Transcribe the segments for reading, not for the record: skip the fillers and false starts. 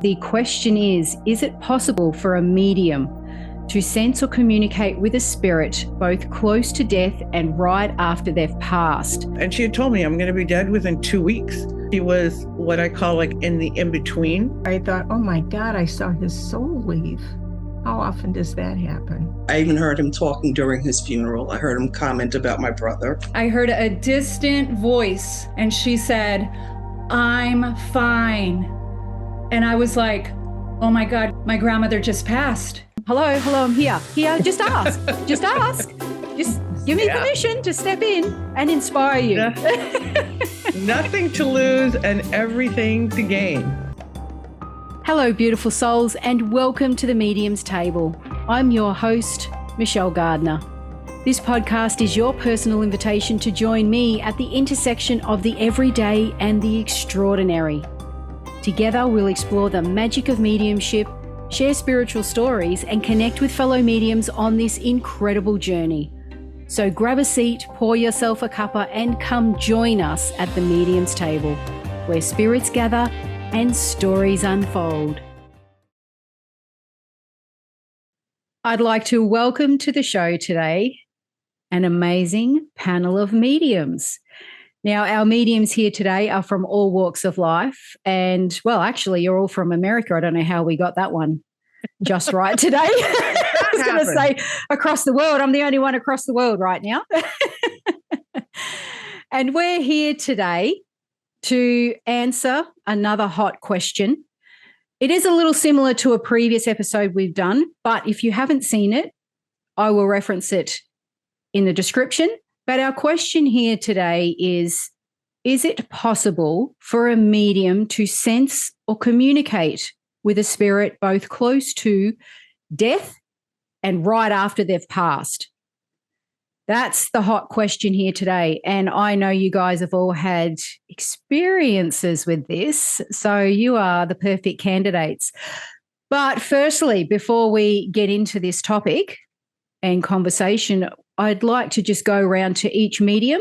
The question is it possible for a medium to sense or communicate with a spirit both close to death and right after they've passed? And she had told me I'm going to be dead within 2 weeks. She was what I call like in the in-between. I thought, oh my God, I saw his soul leave. How often does that happen? I even heard him talking during his funeral. I heard him comment about my brother. I heard a distant voice and she said, "I'm fine." And I was like, oh my God, my grandmother just passed. Hello, I'm here. Just ask. Just ask. Just give me permission to step in and inspire you. Nothing to lose and everything to gain. Hello, beautiful souls, and welcome to the Medium's Table. I'm your host, Michelle Gardner. This podcast is your personal invitation to join me at the intersection of the everyday and the extraordinary. Together, we'll explore the magic of mediumship, share spiritual stories, and connect with fellow mediums on this incredible journey. So grab a seat, pour yourself a cuppa, and come join us at the Medium's Table, where spirits gather and stories unfold. I'd like to welcome to the show today an amazing panel of mediums. Now, our mediums here today are from all walks of life. And, well, actually, you're all from America. I don't know how we got that one just right today. I was going to say across the world. I'm the only one across the world right now. And we're here today to answer another hot question. It is a little similar to a previous episode we've done, but if you haven't seen it, I will reference it in the description. But our question here today is it possible for a medium to sense or communicate with a spirit both close to death and right after they've passed? That's the hot question here today. And I know you guys have all had experiences with this, so you are the perfect candidates. But firstly, before we get into this topic and conversation, I'd like to just go around to each medium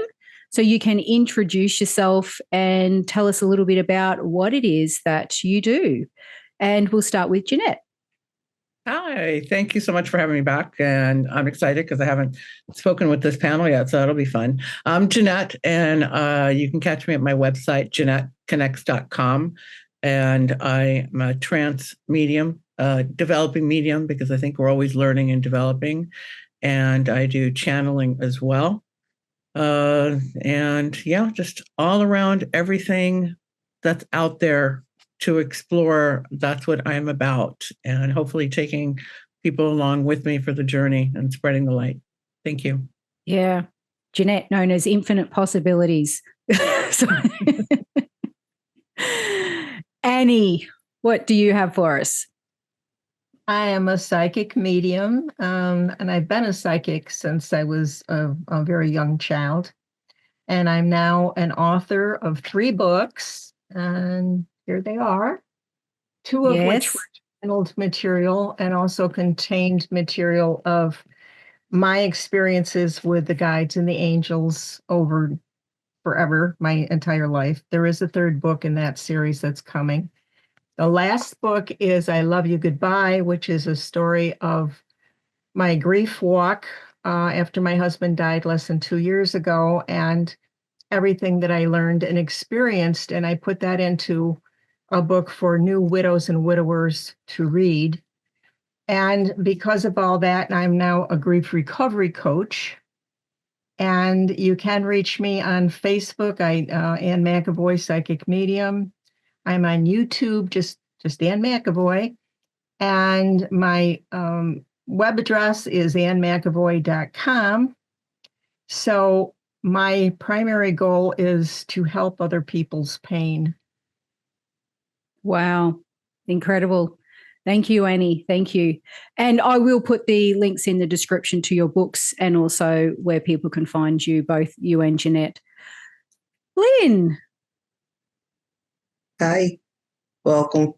so you can introduce yourself and tell us a little bit about what it is that you do. And we'll start with Jeannette. Hi, thank you so much for having me back. And I'm excited because I haven't spoken with this panel yet, so it'll be fun. I'm Jeannette, and you can catch me at my website, JeannetteConnects.com. And I'm a trance medium, developing medium, because I think we're always learning and developing. And I do channeling as well. And yeah, just all around everything that's out there to explore. That's what I'm about. And hopefully taking people along with me for the journey and spreading the light. Thank you. Yeah. Jeannette, known as Infinite Possibilities. Annie, what do you have for us? I am a psychic medium, and I've been a psychic since I was a very young child. And I'm now an author of 3 books, and here they are. 2 of which were channeled material and also contained material of my experiences with the guides and the angels over forever, my entire life. There is a 3rd book in that series that's coming. The last book is I Love You Goodbye, which is a story of my grief walk after my husband died less than 2 years ago, and everything that I learned and experienced. And I put that into a book for new widows and widowers to read. And because of all that, I'm now a grief recovery coach. And you can reach me on Facebook, Aynne McAvoy, Psychic Medium. I'm on YouTube, just Aynne McAvoy. And my web address is AynneMcAvoy.com. So my primary goal is to help other people's pain. Wow. Incredible. Thank you, Annie. Thank you. And I will put the links in the description to your books and also where people can find you, both you and Jeannette. Lynne. Hi, welcome.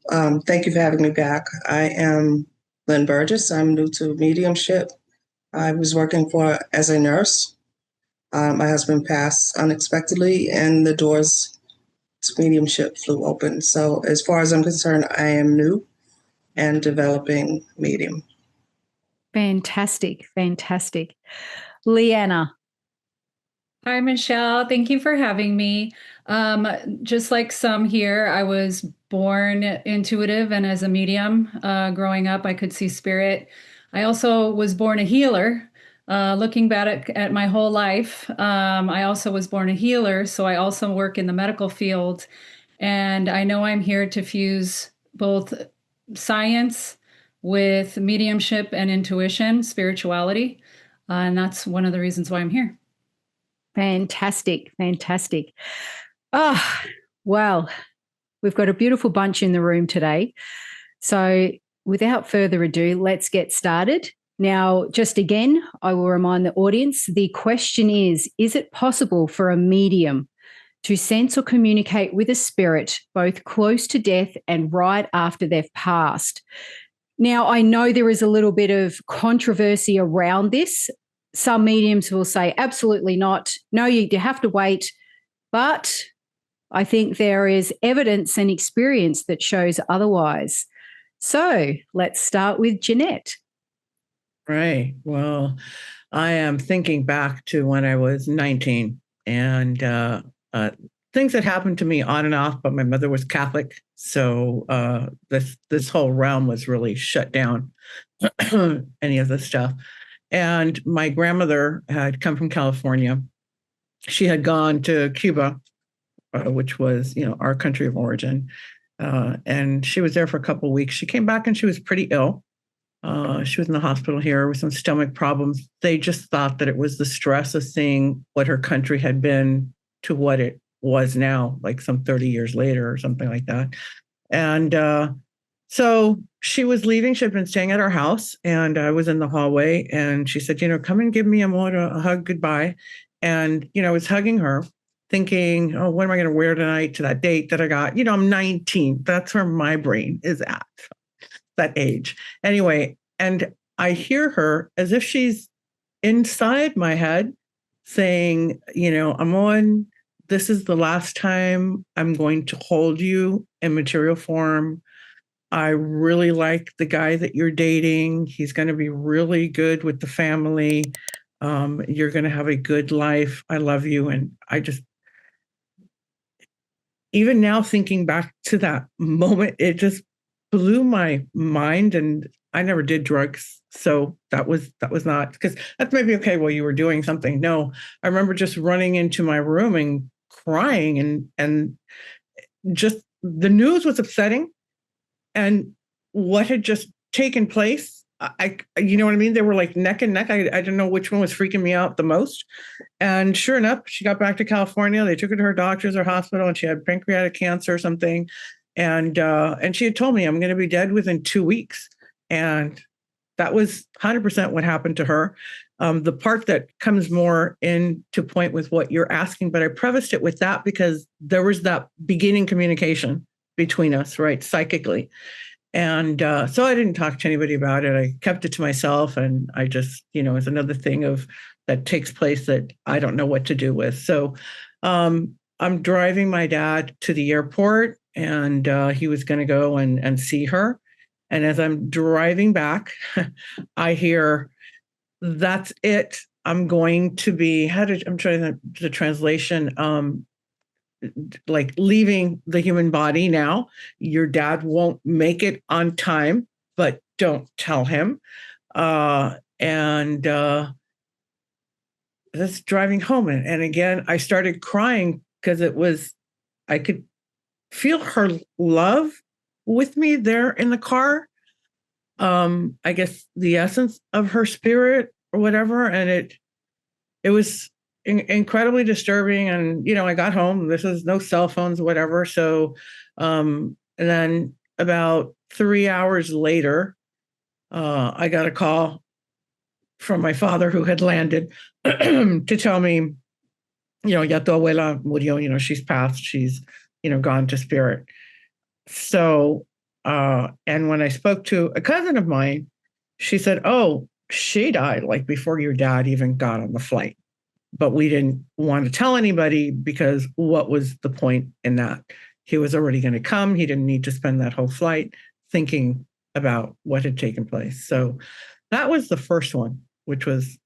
Thank you for having me back. I am Lynne Burgess. I'm new to mediumship. I was working as a nurse. My husband passed unexpectedly, and the doors mediumship flew open. So as far as I'm concerned, I am new and developing medium. Fantastic. Fantastic. Leanna. Hi, Michelle. Thank you for having me. Just like some here, I was born intuitive and as a medium. Growing up, I could see spirit. I also was born a healer. Looking back at my whole life, I also was born a healer. So I also work in the medical field. And I know I'm here to fuse both science with mediumship and intuition, spirituality. And that's one of the reasons why I'm here. Fantastic. Fantastic. Oh, well, we've got a beautiful bunch in the room today. So without further ado, let's get started. Now, just again, I will remind the audience, the question is it possible for a medium to sense or communicate with a spirit both close to death and right after they've passed? Now, I know there is a little bit of controversy around this. Some mediums will say, absolutely not. No, you have to wait. But I think there is evidence and experience that shows otherwise. So let's start with Jeannette. Right. Well, I am thinking back to when I was 19 and things that happened to me on and off, but my mother was Catholic. So this whole realm was really shut down, any of this stuff. And my grandmother had come from California. She had gone to Cuba, which was, our country of origin. And she was there for a couple of weeks. She came back and she was pretty ill. She was in the hospital here with some stomach problems. They just thought that it was the stress of seeing what her country had been to what it was now, like some 30 years later or something like that. And so she was leaving. She had been staying at our house, and I was in the hallway, and she said, come and give me a hug goodbye. And, I was hugging her, thinking, oh, what am I going to wear tonight to that date that I got? I'm 19. That's where my brain is at, that age. Anyway, and I hear her as if she's inside my head saying, I'm on, this is the last time I'm going to hold you in material form. I really like the guy that you're dating. He's going to be really good with the family. You're going to have a good life. I love you. And I just, even now thinking back to that moment, it just blew my mind. And I never did drugs. So that was not, because that's maybe okay while you were doing something. No, I remember just running into my room and crying and just the news was upsetting. And what had just taken place, you know what I mean? They were like neck and neck. I didn't know which one was freaking me out the most. And sure enough, she got back to California. They took her to her doctor's or hospital, and she had pancreatic cancer or something. And she had told me, I'm going to be dead within 2 weeks. And that was 100% what happened to her. The part that comes more into point with what you're asking, but I prefaced it with that because there was that beginning communication between us, right, psychically. And so I didn't talk to anybody about it. I kept it to myself. And I just, it's another thing that takes place that I don't know what to do with. So I'm driving my dad to the airport, and he was going to go and see her. And as I'm driving back, I hear, that's it. I'm going to be, I'm trying to, the translation, like leaving the human body now. Your dad won't make it on time, but don't tell him. And that's driving home. And again, I started crying because I could feel her love with me there in the car. I guess the essence of her spirit or whatever. And it was incredibly disturbing. And, I got home, this was no cell phones, whatever. So, and then about 3 hours later, I got a call from my father who had landed to tell me, ya tu abuela murió, she's passed, she's, gone to spirit. So, and when I spoke to a cousin of mine, she said, oh, she died like before your dad even got on the flight. but we didn't want to tell anybody because what was the point in that? He was already going to come. He didn't need to spend that whole flight thinking about what had taken place. So that was the first one, which was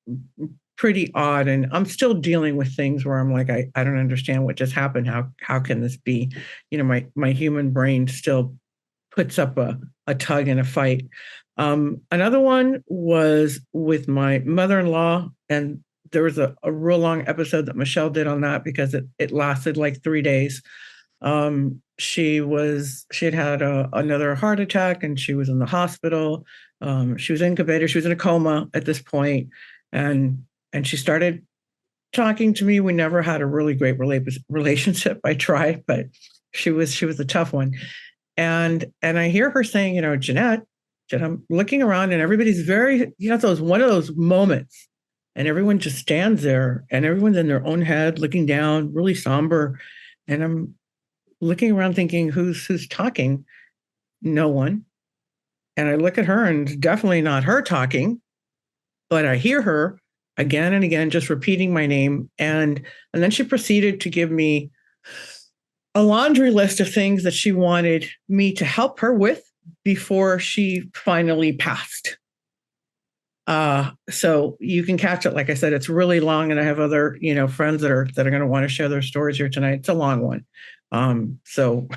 pretty odd. And I'm still dealing with things where I'm like, I don't understand what just happened. How can this be? My human brain still puts up a tug and a fight. Another one was with my mother-in-law, and there was a real long episode that Michelle did on that because it lasted like 3 days. She had another heart attack, and she was in the hospital. She was incubated. She was in a coma at this point, and she started talking to me. We never had a really great relationship. I tried, but she was a tough one. And I hear her saying, Jeannette, I'm looking around, and everybody's very, one of those moments, and everyone just stands there, and everyone's in their own head, looking down, really somber. And I'm looking around thinking, who's talking? No one. And I look at her, and it's definitely not her talking, but I hear her again and again, just repeating my name. And then she proceeded to give me a laundry list of things that she wanted me to help her with before she finally passed. So you can catch it. Like I said, it's really long, and I have other, friends that are going to want to share their stories here tonight. It's a long one. So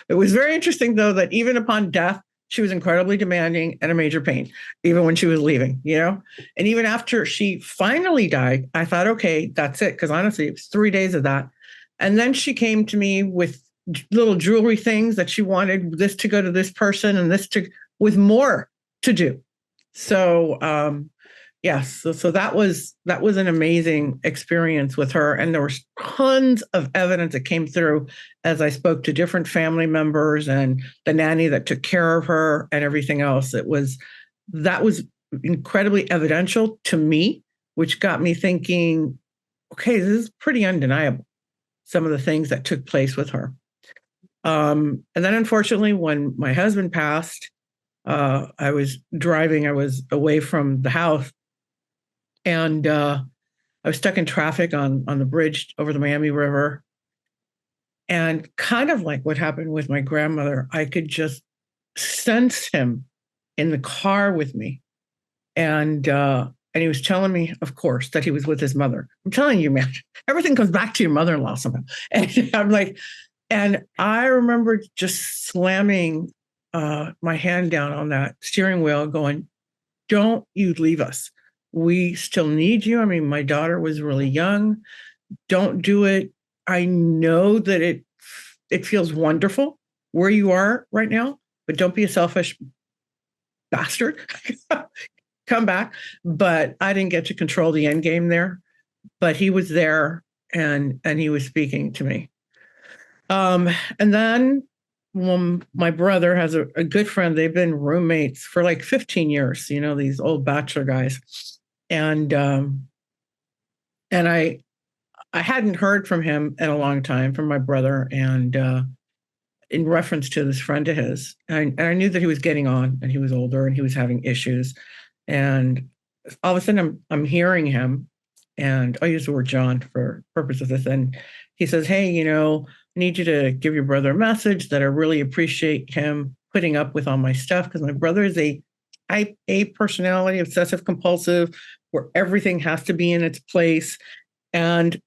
it was very interesting, though, that even upon death, she was incredibly demanding and a major pain, even when she was leaving, and even after she finally died, I thought, okay, that's it. Because honestly, it was 3 days of that. And then she came to me with little jewelry things that she wanted this to go to this person and with more to do. So, yes. So that was an amazing experience with her. And there was tons of evidence that came through as I spoke to different family members and the nanny that took care of her and everything else. That was incredibly evidential to me, which got me thinking, okay, this is pretty undeniable, some of the things that took place with her. And then unfortunately, when my husband passed, I was driving, I was away from the house, and I was stuck in traffic on the bridge over the Miami River. And kind of like what happened with my grandmother, I could just sense him in the car with me. And he was telling me, of course, that he was with his mother. I'm telling you, man, everything comes back to your mother-in-law somehow. And I'm like, and I remember just slamming my hand down on that steering wheel going, don't you leave us. We still need you. I mean, my daughter was really young. Don't do it. I know that it feels wonderful where you are right now, but don't be a selfish bastard. Come back. But I didn't get to control the end game there. But he was there, and he was speaking to me. And then when my brother has a good friend, they've been roommates for like 15 years, these old bachelor guys. And I hadn't heard from him in a long time, from my brother, and in reference to this friend of his. And I knew that he was getting on, and he was older, and he was having issues. And all of a sudden I'm hearing him, and I use the word John for purpose of this. And he says, hey, I need you to give your brother a message that I really appreciate him putting up with all my stuff, because my brother is a type A personality, obsessive compulsive, where everything has to be in its place. And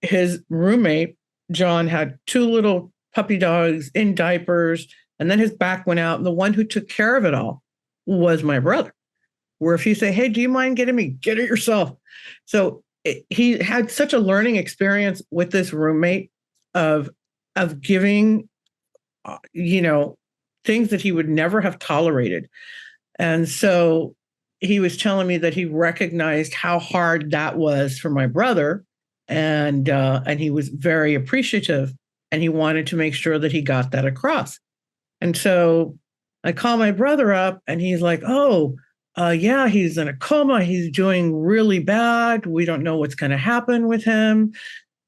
his roommate, John, had 2 little puppy dogs in diapers, and then his back went out. And the one who took care of it all was my brother. Where if you say, hey, do you mind getting me? Get it yourself. So he had such a learning experience with this roommate of giving, things that he would never have tolerated. And so he was telling me that he recognized how hard that was for my brother, and he was very appreciative, and he wanted to make sure that he got that across. And so I call my brother up, and he's like, oh, yeah, he's in a coma. He's doing really bad. We don't know what's going to happen with him.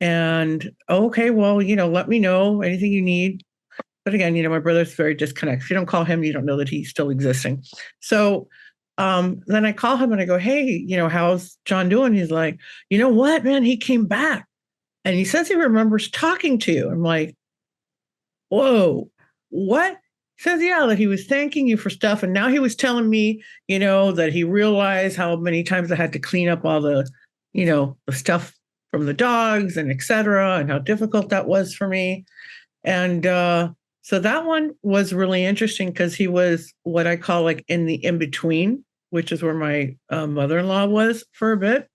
And okay, well, let me know anything you need. But again, my brother's very disconnected. If you don't call him, you don't know that he's still existing. So Then I call him and I go, hey, how's John doing? He's like, you know what, man, he came back and he says he remembers talking to you. I'm like, whoa, what? He says, yeah, that he was thanking you for stuff. And now he was telling me, that he realized how many times I had to clean up all the, the stuff from the dogs and et cetera, and how difficult that was for me. And so that one was really interesting because he was what I call like in the in-between, which is where my mother-in-law was for a bit.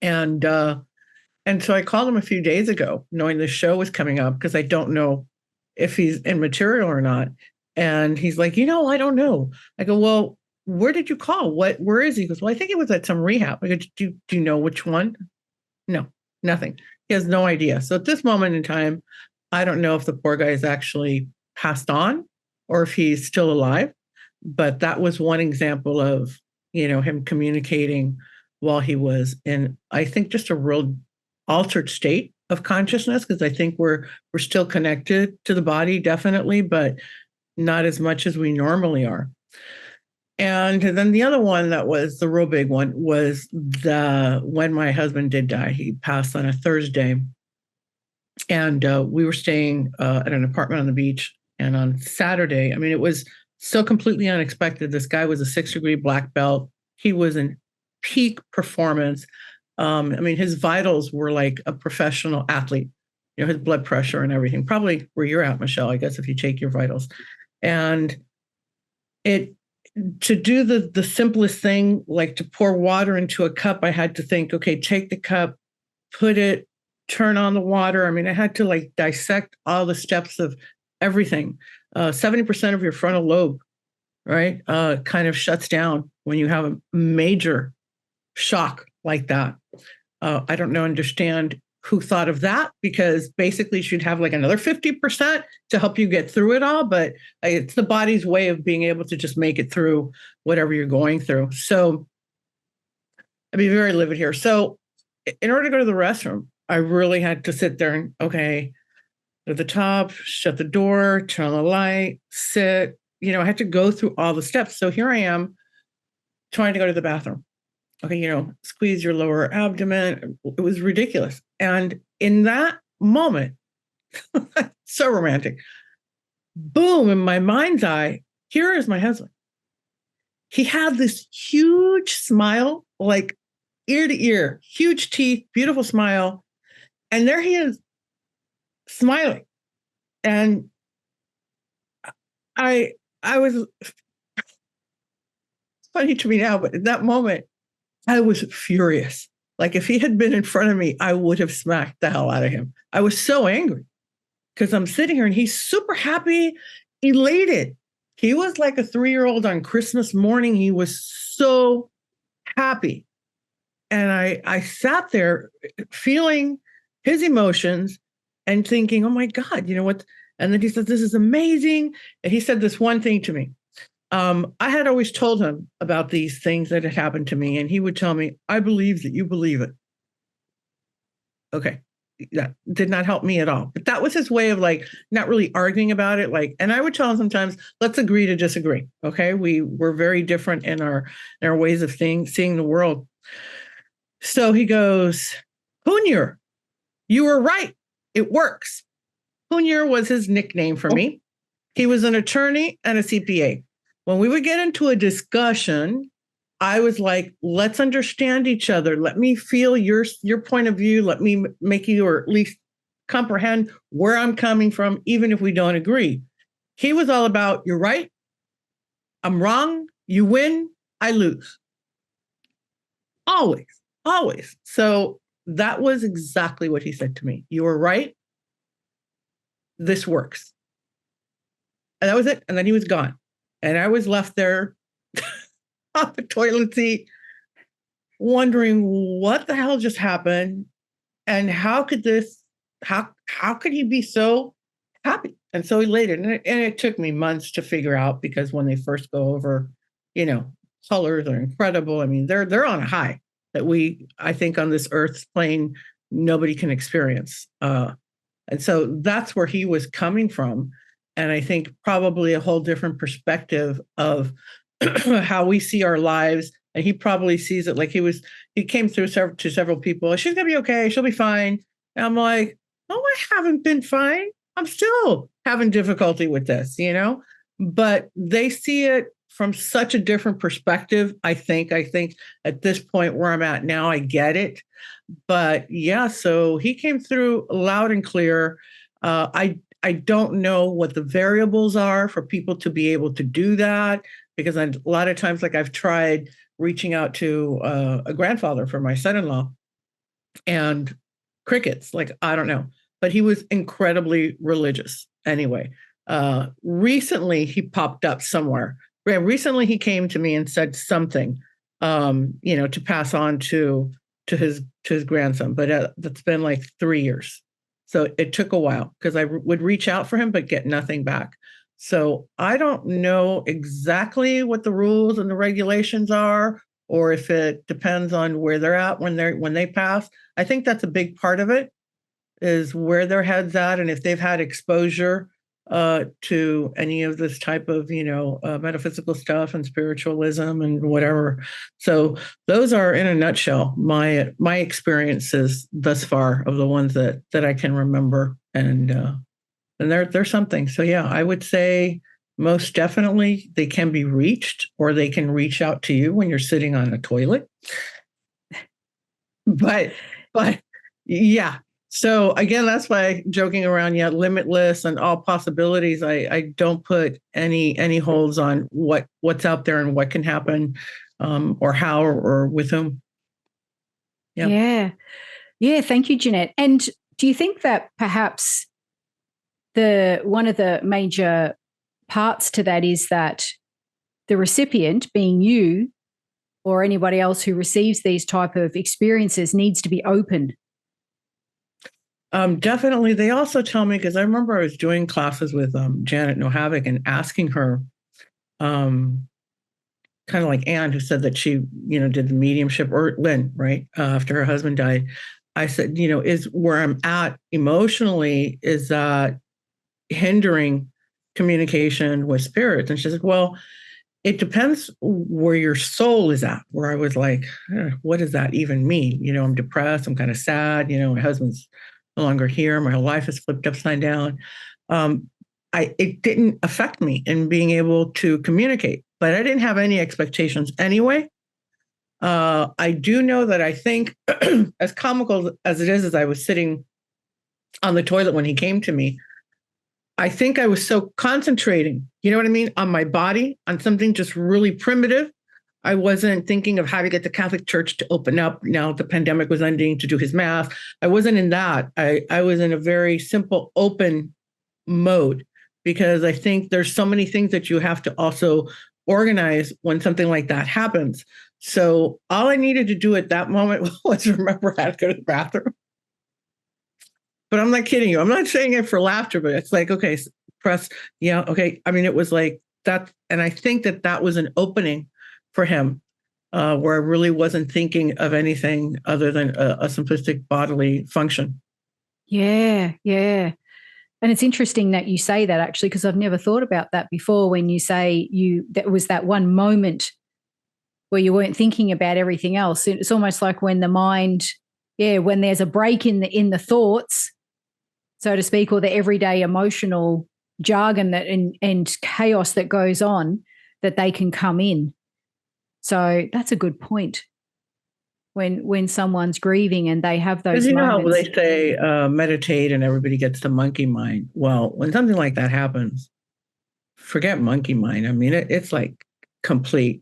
And so I called him a few days ago, knowing the show was coming up, because I don't know if he's in material or not. And he's like, I don't know. I go, well, where did you call? Where is he? He goes, well, I think it was at some rehab. I go, do you know which one? No, nothing. He has no idea. So at this moment in time, I don't know if the poor guy is actually passed on or if he's still alive. But that was one example of, him communicating while he was in, I think, just a real altered state of consciousness, because I think we're still connected to the body, definitely, but not as much as we normally are. And then the other one that was the real big one was when my husband did die. He passed on a Thursday, and we were staying at an apartment on the beach. And on Saturday, it was so completely unexpected. This guy was a 6-degree black belt. He was in peak performance. His vitals were like a professional athlete, his blood pressure and everything, probably where you're at, Michelle, I guess, if you take your vitals. And to do the simplest thing, like to pour water into a cup, I had to think, okay, take the cup, turn on the water. I had to like dissect all the steps of everything. 70% of your frontal lobe, right, kind of shuts down when you have a major shock like that. I don't understand who thought of that, because basically you should have like another 50% to help you get through it all. But it's the body's way of being able to just make it through whatever you're going through. So I'd be very livid here. So in order to go to the restroom, I really had to sit there and, okay, at the top, shut the door, turn on the light, sit, I had to go through all the steps. So here I am trying to go to the bathroom. Okay, squeeze your lower abdomen. It was ridiculous. And in that moment, so romantic, boom, in my mind's eye, here is my husband. He had this huge smile, like ear to ear, huge teeth, beautiful smile. And there he is, smiling. And I was, it's funny to me now, but in that moment, I was furious. Like if he had been in front of me, I would have smacked the hell out of him. I was so angry because I'm sitting here and he's super happy, elated. He was like a 3-year-old on Christmas morning. He was so happy. And I sat there feeling his emotions and thinking, oh my God, what? And then he said, this is amazing. And he said this one thing to me. I had always told him about these things that had happened to me, and he would tell me, I believe that you believe it. Okay. That did not help me at all. But that was his way of like not really arguing about it. Like, and I would tell him sometimes, let's agree to disagree. Okay. We're very different in our ways of seeing the world. So he goes, Junior, you were right. It works. Junior was his nickname for me. He was an attorney and a CPA. When we would get into a discussion, I was like, let's understand each other. Let me feel your point of view. Let me make you, or at least comprehend where I'm coming from, even if we don't agree. He was all about, you're right, I'm wrong, you win, I lose. Always, always. So that was exactly what he said to me. You were right. This works. And that was it. And then he was gone. And I was left there on the toilet seat, wondering what the hell just happened, and how could he be so happy and so elated? And it took me months to figure out, because when they first go over, colors are incredible. They're on a high that I think on this earth's plane, nobody can experience. And so that's where he was coming from. And I think probably a whole different perspective of how we see our lives. And he probably sees it like he came through to several people. She's going to be okay. She'll be fine. And I'm like, oh, I haven't been fine. I'm still having difficulty with this, but they see it from such a different perspective. I think at this point where I'm at now, I get it. But yeah, so he came through loud and clear. I don't know what the variables are for people to be able to do that, because a lot of times, like I've tried reaching out to a grandfather for my son-in-law, and crickets, like, I don't know, but he was incredibly religious anyway. Recently he popped up somewhere. Recently he came to me and said something, to pass on to his grandson, but that's been like 3 years. So it took a while because I would reach out for him, but get nothing back. So I don't know exactly what the rules and the regulations are, or if it depends on where they're at when they pass. I think that's a big part of it, is where their head's at, and if they've had exposure to any of this type of, metaphysical stuff and spiritualism and whatever. So those are, in a nutshell, my experiences thus far of the ones that I can remember, and they're something. So yeah, I would say most definitely they can be reached, or they can reach out to you when you're sitting on a toilet. But yeah. So again, that's why, joking around, limitless and all possibilities. I don't put any holds on what's out there and what can happen, or how, or with whom. Yeah. Thank you, Jeannette. And do you think that perhaps one of the major parts to that is that the recipient, being you or anybody else who receives these type of experiences, needs to be open? Definitely. They also tell me, because I remember I was doing classes with Jeannette No Havoc and asking her, kind of like Aynne, who said that she, did the mediumship, or Lynne, right, after her husband died. I said, is where I'm at emotionally, is that hindering communication with spirits? And she said, well, it depends where your soul is at. Where I was like, what does that even mean? I'm depressed. I'm kind of sad. My husband's no longer here. My whole life is flipped upside down. It didn't affect me in being able to communicate, but I didn't have any expectations anyway. I do know that I think, as comical as it is, as I was sitting on the toilet when he came to me, I think I was so concentrating, on my body, on something just really primitive. I wasn't thinking of how to get the Catholic Church to open up now the pandemic was ending, to do his mass. I wasn't in that. I was in a very simple, open mode, because I think there's so many things that you have to also organize when something like that happens. So all I needed to do at that moment was remember how to go to the bathroom. But I'm not kidding you. I'm not saying it for laughter, but it's like, okay, press. Yeah. Okay. I mean, it was like that. And I think that was an opening for him, where I really wasn't thinking of anything other than a simplistic bodily function. Yeah. And it's interesting that you say that, actually, because I've never thought about that before, when you say that was that one moment where you weren't thinking about everything else. It's almost like when the mind, when there's a break in the thoughts, so to speak, or the everyday emotional jargon that and chaos that goes on, that they can come in. So that's a good point. When someone's grieving and they have those moments. How they say meditate and everybody gets the monkey mind. Well, when something like that happens, forget monkey mind. I mean, it's like complete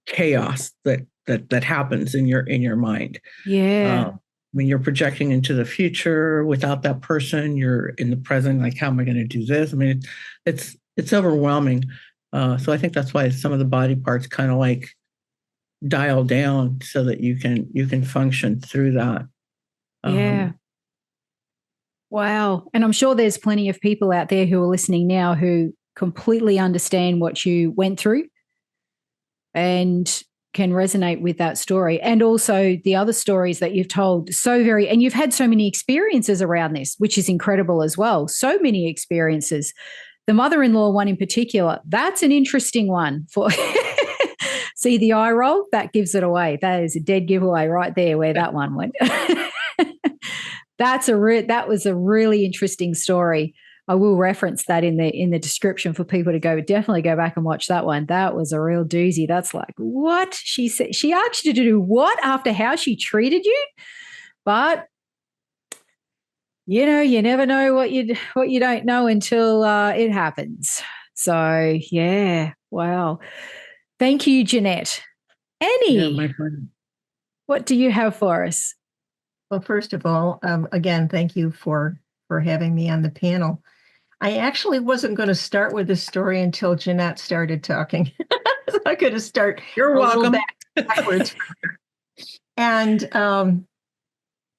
chaos that happens in your mind. Yeah. When you're projecting into the future without that person, you're in the present. Like, how am I going to do this? I mean, it's overwhelming. So I think that's why some of the body parts kind of like dial down, so that you can function through that. Yeah. Wow. And I'm sure there's plenty of people out there who are listening now who completely understand what you went through and can resonate with that story, and also the other stories that you've told. And you've had so many experiences around this, which is incredible as well. So many experiences. The mother-in-law one in particular, that's an interesting one for See the eye roll? That gives it away. That is a dead giveaway right there where that one went. That was a really interesting story. I will reference that in the description for people to definitely go back and watch that one. That was a real doozy. That's like, what? She said she asked you to do what after how she treated you? But you never know what you don't know until it happens. So yeah, wow. Thank you, Jeannette. Annie, my friend. What do you have for us? Well, first of all, again, thank you for having me on the panel. I actually wasn't going to start with this story until Jeannette started talking. So I could have started. You're welcome. Backwards. And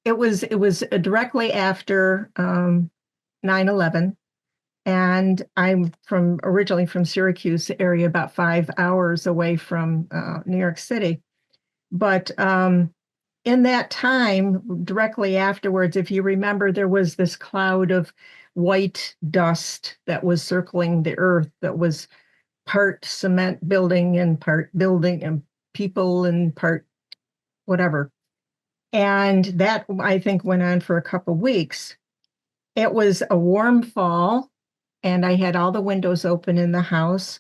it was directly after 9/11, and I'm originally from Syracuse area, about 5 hours away from New York City. But in that time, directly afterwards, if you remember, there was this cloud of white dust that was circling the earth that was part cement building and part building and people and part whatever. And that, I think, went on for a couple of weeks. It was a warm fall, and I had all the windows open in the house.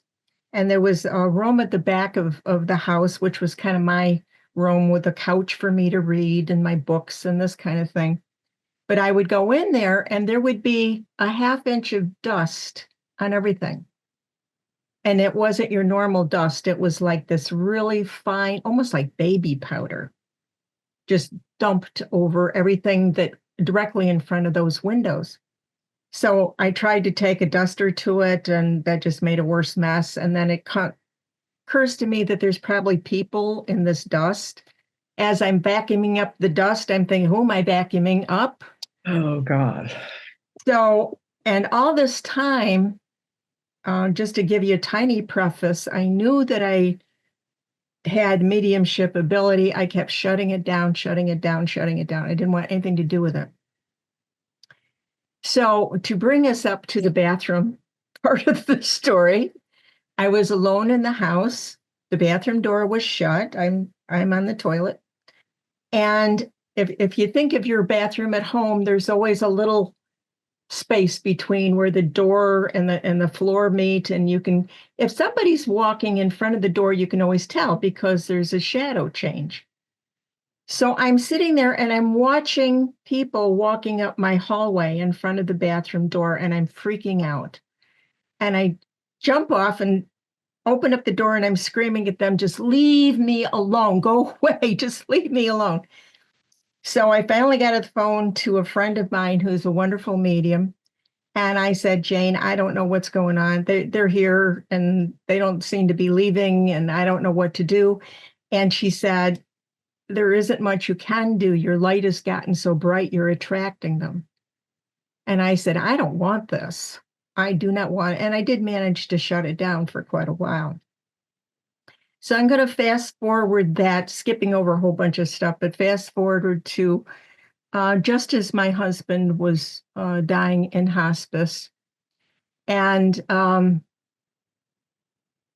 And there was a room at the back of the house, which was kind of my room with a couch for me to read and my books and this kind of thing. But I would go in there and there would be a half inch of dust on everything. And it wasn't your normal dust. It was like this really fine, almost like baby powder, just dumped over everything that directly in front of those windows. So I tried to take a duster to it, and that just made a worse mess. And then it occurs to me that there's probably people in this dust. As I'm vacuuming up the dust, I'm thinking, who am I vacuuming up? Oh, God. So, and all this time, just to give you a tiny preface, I knew that I had mediumship ability. I kept shutting it down, shutting it down, shutting it down. I didn't want anything to do with it. So to bring us up to the bathroom part of the story, I was alone in the house. The bathroom door was shut. I'm on the toilet. And if you think of your bathroom at home, there's always a little space between where the door and the floor meet. And you can, if somebody's walking in front of the door, you can always tell because there's a shadow change. So I'm sitting there and I'm watching people walking up my hallway in front of the bathroom door, and I'm freaking out. And I jump off and open up the door and I'm screaming at them, just leave me alone, go away, just leave me alone. So I finally got a phone to a friend of mine who's a wonderful medium. And I said, Jane, I don't know what's going on. They're here and they don't seem to be leaving, and I don't know what to do. And she said, there isn't much you can do. Your light has gotten so bright, you're attracting them. And I said, I don't want this. I do not want it. And I did manage to shut it down for quite a while. So I'm going to fast forward that, skipping over a whole bunch of stuff, but fast forward to just as my husband was dying in hospice. And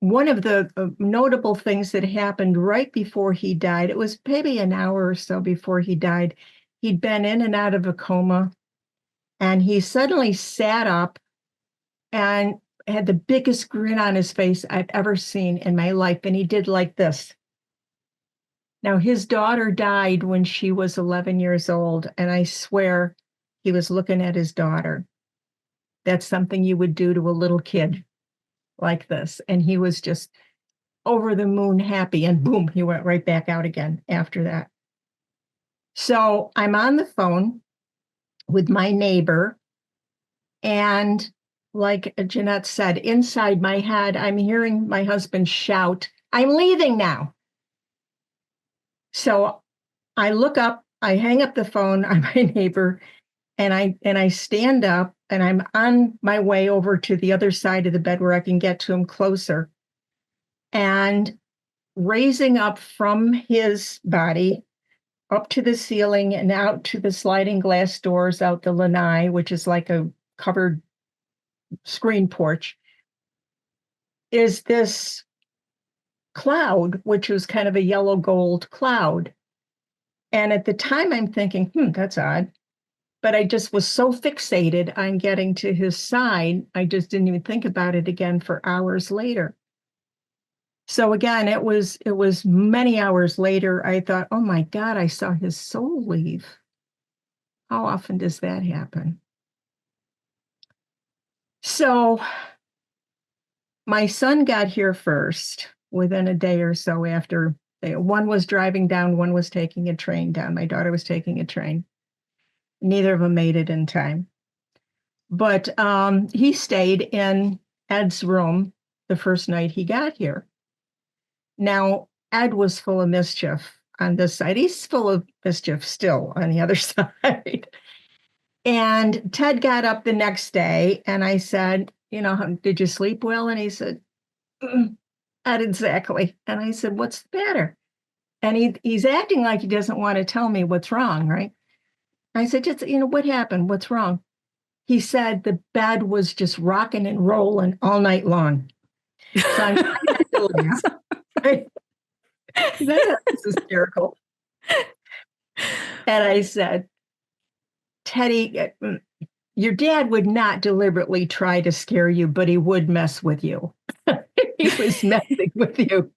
one of the notable things that happened right before he died, it was maybe an hour or so before he died, he'd been in and out of a coma, and he suddenly sat up and had the biggest grin on his face I've ever seen in my life. And he did like this. Now, his daughter died when she was 11 years old, and I swear he was looking at his daughter. That's something you would do to a little kid like this. And he was just over the moon happy, and boom, he went right back out again after that. So I'm on the phone with my neighbor, and like Jeannette said, inside my head, I'm hearing my husband shout, I'm leaving now. So I look up, I hang up the phone on my neighbor, and I stand up, and I'm on my way over to the other side of the bed where I can get to him closer. And raising up from his body up to the ceiling and out to the sliding glass doors out the lanai, which is like a covered screen porch, is this cloud, which was kind of a yellow gold cloud. And at the time I'm thinking, that's odd. But I just was so fixated on getting to his side, I just didn't even think about it again for hours later. So again, it was many hours later, I thought, oh my God, I saw his soul leave. How often does that happen? So my son got here first within a day or so after. One was driving down, one was taking a train down. My daughter was taking a train. Neither of them made it in time. But he stayed in Ed's room the first night he got here. Now, Ed was full of mischief on this side. He's full of mischief still on the other side. And Ted got up the next day and I said, did you sleep well? And he said, not exactly. And I said, what's the matter? And he's acting like he doesn't want to tell me what's wrong, right? I said, just, what happened? What's wrong? He said the bed was just rocking and rolling all night long. So I'm that's hysterical. And I said, Teddy, your dad would not deliberately try to scare you, but he would mess with you. He was messing with you.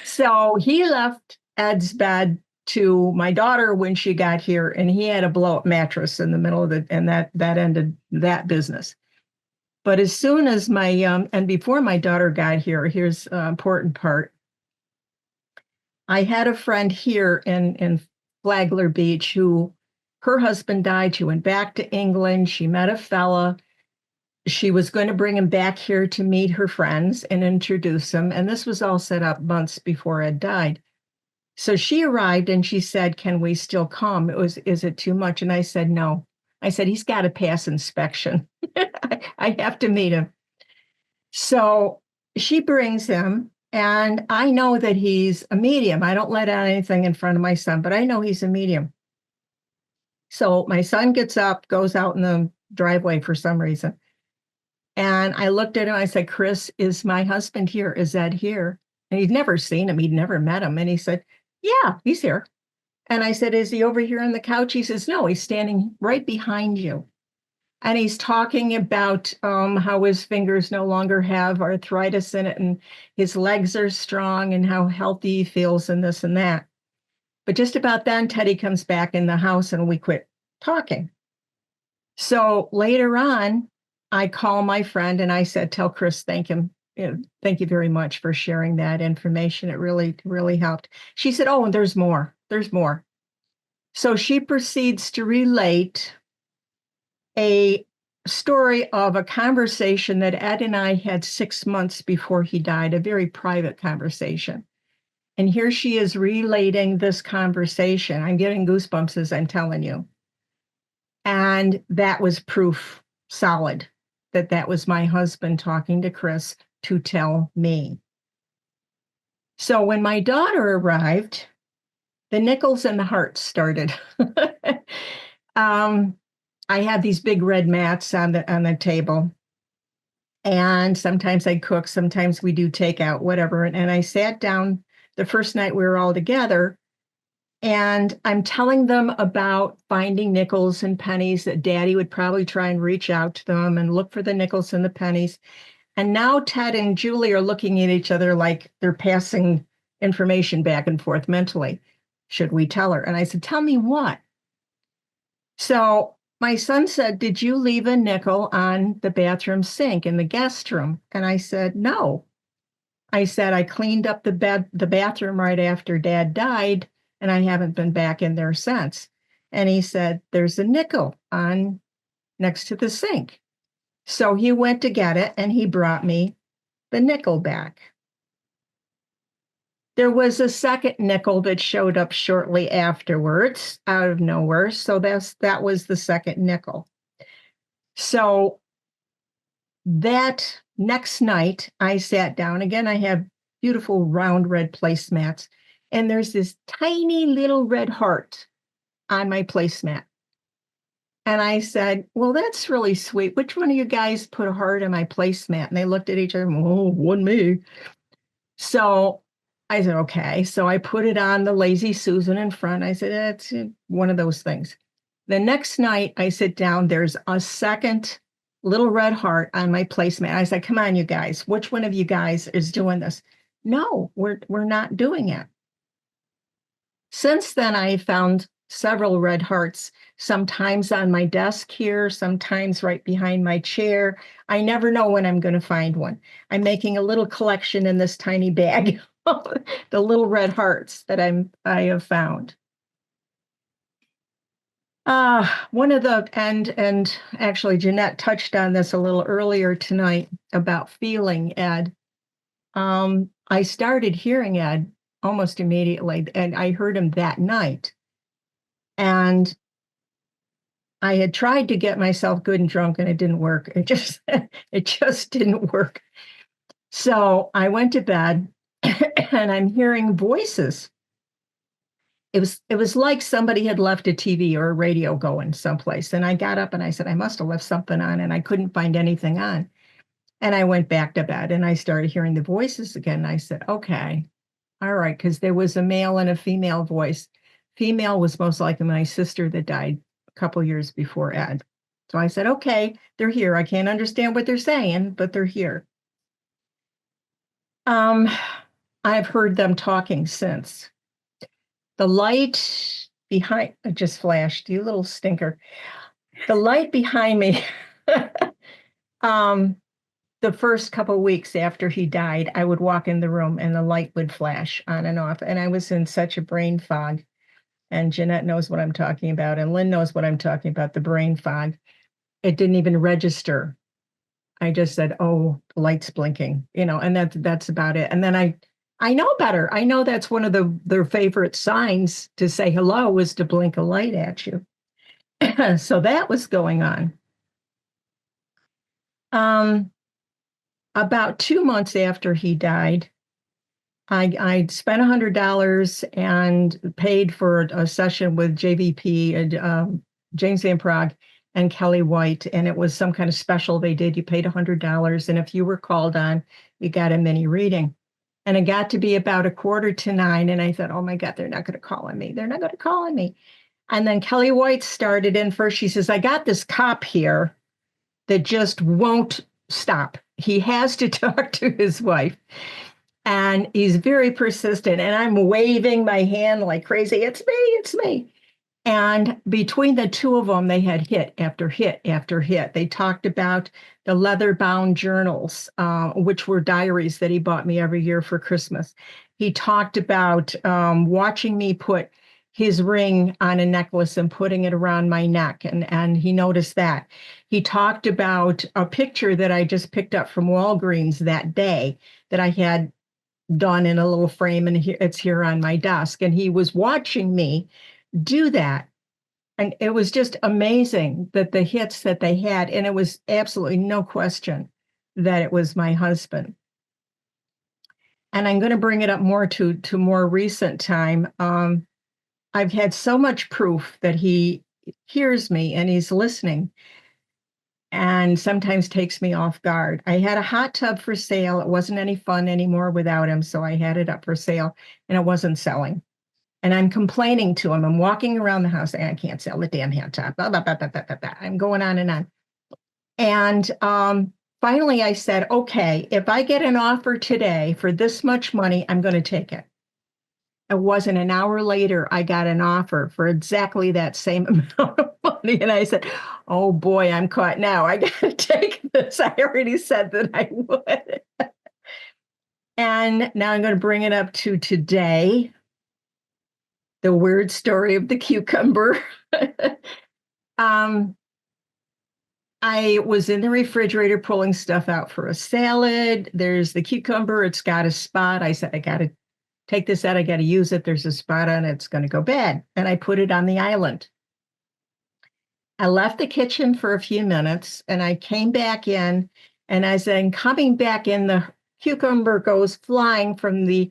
So he left Ed's bed to my daughter when she got here, and he had a blow-up mattress in the middle of it, and that ended that business. But as soon as and before my daughter got here, here's an important part. I had a friend here in Flagler Beach who her husband died. She went back to England. She met a fella. She was going to bring him back here to meet her friends and introduce him. And this was all set up months before Ed died. So she arrived and she said, can we still come? Is it too much? And I said, no. I said, he's got to pass inspection. I have to meet him. So she brings him, and I know that he's a medium. I don't let out anything in front of my son, but I know he's a medium. So my son gets up, goes out in the driveway for some reason. And I looked at him, I said, Chris, is my husband here? Is Ed here? And he'd never seen him. He'd never met him. And he said, yeah, he's here. And I said, is he over here on the couch? He says, no, he's standing right behind you. And he's talking about how his fingers no longer have arthritis in it and his legs are strong and how healthy he feels and this and that. But just about then, Teddy comes back in the house and we quit talking. So later on, I call my friend and I said, tell Chris, thank him. Thank you very much for sharing that information. It really, really helped. She said, oh, and there's more. There's more. So she proceeds to relate a story of a conversation that Ed and I had 6 months before he died, a very private conversation. And here she is relating this conversation. I'm getting goosebumps as I'm telling you. And that was proof solid that was my husband talking to Chris to tell me. So when my daughter arrived, the nickels and the hearts started. I had these big red mats on the table. And sometimes I cook, sometimes we do takeout, whatever. And I sat down the first night we were all together, and I'm telling them about finding nickels and pennies, that Daddy would probably try and reach out to them and look for the nickels and the pennies. And now Ted and Julie are looking at each other like they're passing information back and forth mentally. Should we tell her? And I said, tell me what? So my son said, did you leave a nickel on the bathroom sink in the guest room? And I said, no. I said, I cleaned up the bathroom right after Dad died, and I haven't been back in there since. And he said, there's a nickel on next to the sink. So he went to get it, and he brought me the nickel back. There was a second nickel that showed up shortly afterwards out of nowhere. So that was the second nickel. So that next night, I sat down. Again, I have beautiful round red placemats. And there's this tiny little red heart on my placemat. And I said, well, that's really sweet. Which one of you guys put a heart on my placemat? And they looked at each other, oh, wasn't me. So I said, okay. So I put it on the Lazy Susan in front. I said, it's one of those things. The next night I sit down, there's a second little red heart on my placemat. I said, come on, you guys, which one of you guys is doing this? No, we're not doing it. Since then, I found several red hearts, sometimes on my desk here, sometimes right behind my chair. I never know when I'm going to find one. I'm making a little collection in this tiny bag of the little red hearts that I have found. One of the, and actually Jeannette touched on this a little earlier tonight about feeling Ed. I started hearing Ed almost immediately, and I heard him that night. And I had tried to get myself good and drunk, and it didn't work. It just didn't work. So I went to bed, and I'm hearing voices. It was like somebody had left a TV or a radio going someplace. And I got up and I said, I must have left something on, and I couldn't find anything on. And I went back to bed and I started hearing the voices again. And I said, okay, all right, because there was a male and a female voice. Female was most likely my sister that died a couple years before Ed. So I said, okay, they're here. I can't understand what they're saying, but they're here. I've heard them talking since. The light behind, it just flashed, you little stinker. The light behind me, the first couple of weeks after he died, I would walk in the room and the light would flash on and off. And I was in such a brain fog. And Jeannette knows what I'm talking about. And Lynne knows what I'm talking about, the brain fog. It didn't even register. I just said, oh, the light's blinking, and that's about it. And then I know better. I know that's one of their favorite signs to say hello is to blink a light at you. So that was going on. About 2 months after he died, I spent $100 and paid for a session with JVP and James Van Praagh and Kelly White, and it was some kind of special they did. You paid $100, and if you were called on, you got a mini reading. And it got to be about 8:45, and I thought, oh my God, they're not going to call on me. They're not going to call on me. And then Kelly White started in first. She says, I got this cop here that just won't stop. He has to talk to his wife. And he's very persistent. And I'm waving my hand like crazy. It's me, it's me. And between the two of them, they had hit after hit after hit. They talked about the leather-bound journals, which were diaries that he bought me every year for Christmas. He talked about watching me put his ring on a necklace and putting it around my neck, and he noticed that. He talked about a picture that I just picked up from Walgreens that day that I had done in a little frame, and it's here on my desk. And he was watching me do that. And it was just amazing that the hits that they had, and it was absolutely no question that it was my husband. And I'm going to bring it up more to more recent time. I've had so much proof that he hears me and he's listening, and sometimes takes me off guard. I had a hot tub for sale. It wasn't any fun anymore without him, so I had it up for sale, and it wasn't selling. And I'm complaining to him. I'm walking around the house saying, I can't sell the damn hot tub. Blah, blah, blah, blah, blah, blah. I'm going on and on. And finally I said, okay, if I get an offer today for this much money, I'm going to take it. It wasn't an hour later, I got an offer for exactly that same amount of money. And I said, oh boy, I'm caught now. I got to take this. I already said that I would. And now I'm going to bring it up to today. The weird story of the cucumber. I was in the refrigerator pulling stuff out for a salad. There's the cucumber. It's got a spot. I said, I got to take this out. I got to use it. There's a spot on it. It's going to go bad. And I put it on the island. I left the kitchen for a few minutes, and I came back in, and as I'm coming back in, the cucumber goes flying from the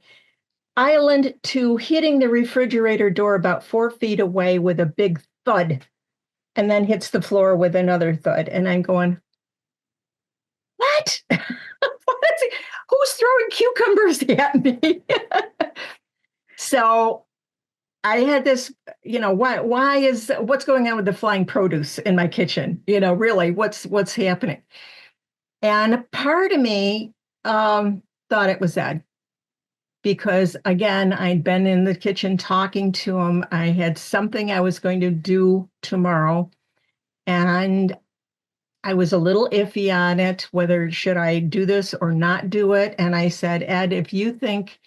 island to hitting the refrigerator door about 4 feet away with a big thud, and then hits the floor with another thud. And I'm going, what? Who's throwing throwing cucumbers at me. So I had this, what's going on with the flying produce in my kitchen? Really, what's happening? And part of me thought it was Ed. Because again, I'd been in the kitchen talking to him. I had something I was going to do tomorrow, and I was a little iffy on it, whether should I do this or not do it. And I said, Ed, if you think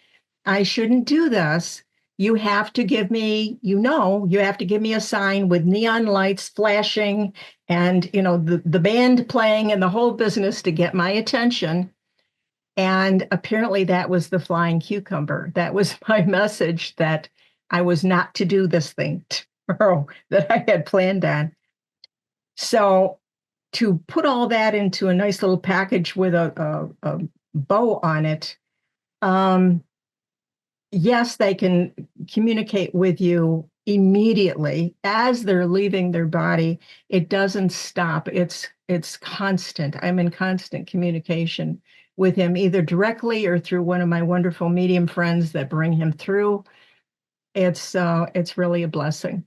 I shouldn't do this, you have to give me, you have to give me a sign with neon lights flashing and, the band playing and the whole business to get my attention. And apparently that was the flying cucumber. That was my message that I was not to do this thing tomorrow that I had planned on. So to put all that into a nice little package with a bow on it, yes, they can communicate with you immediately as they're leaving their body. It doesn't stop. It's constant. I'm in constant communication with him, either directly or through one of my wonderful medium friends that bring him through. It's really a blessing.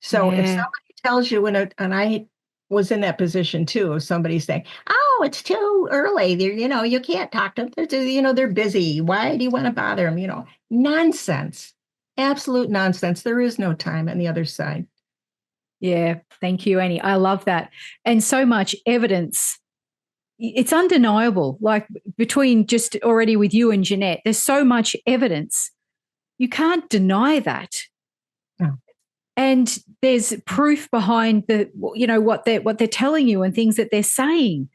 So if somebody tells you and I was in that position too, of somebody saying, "Oh, it's too early. You can't talk to them. They're busy. Why do you want to bother them?" Nonsense, absolute nonsense. There is no time on the other side. Yeah, thank you, Aynne. I love that, and so much evidence. It's undeniable. Like between just already with you and Jeannette, there's so much evidence. You can't deny that. No. And there's proof behind what they're telling you and things that they're saying.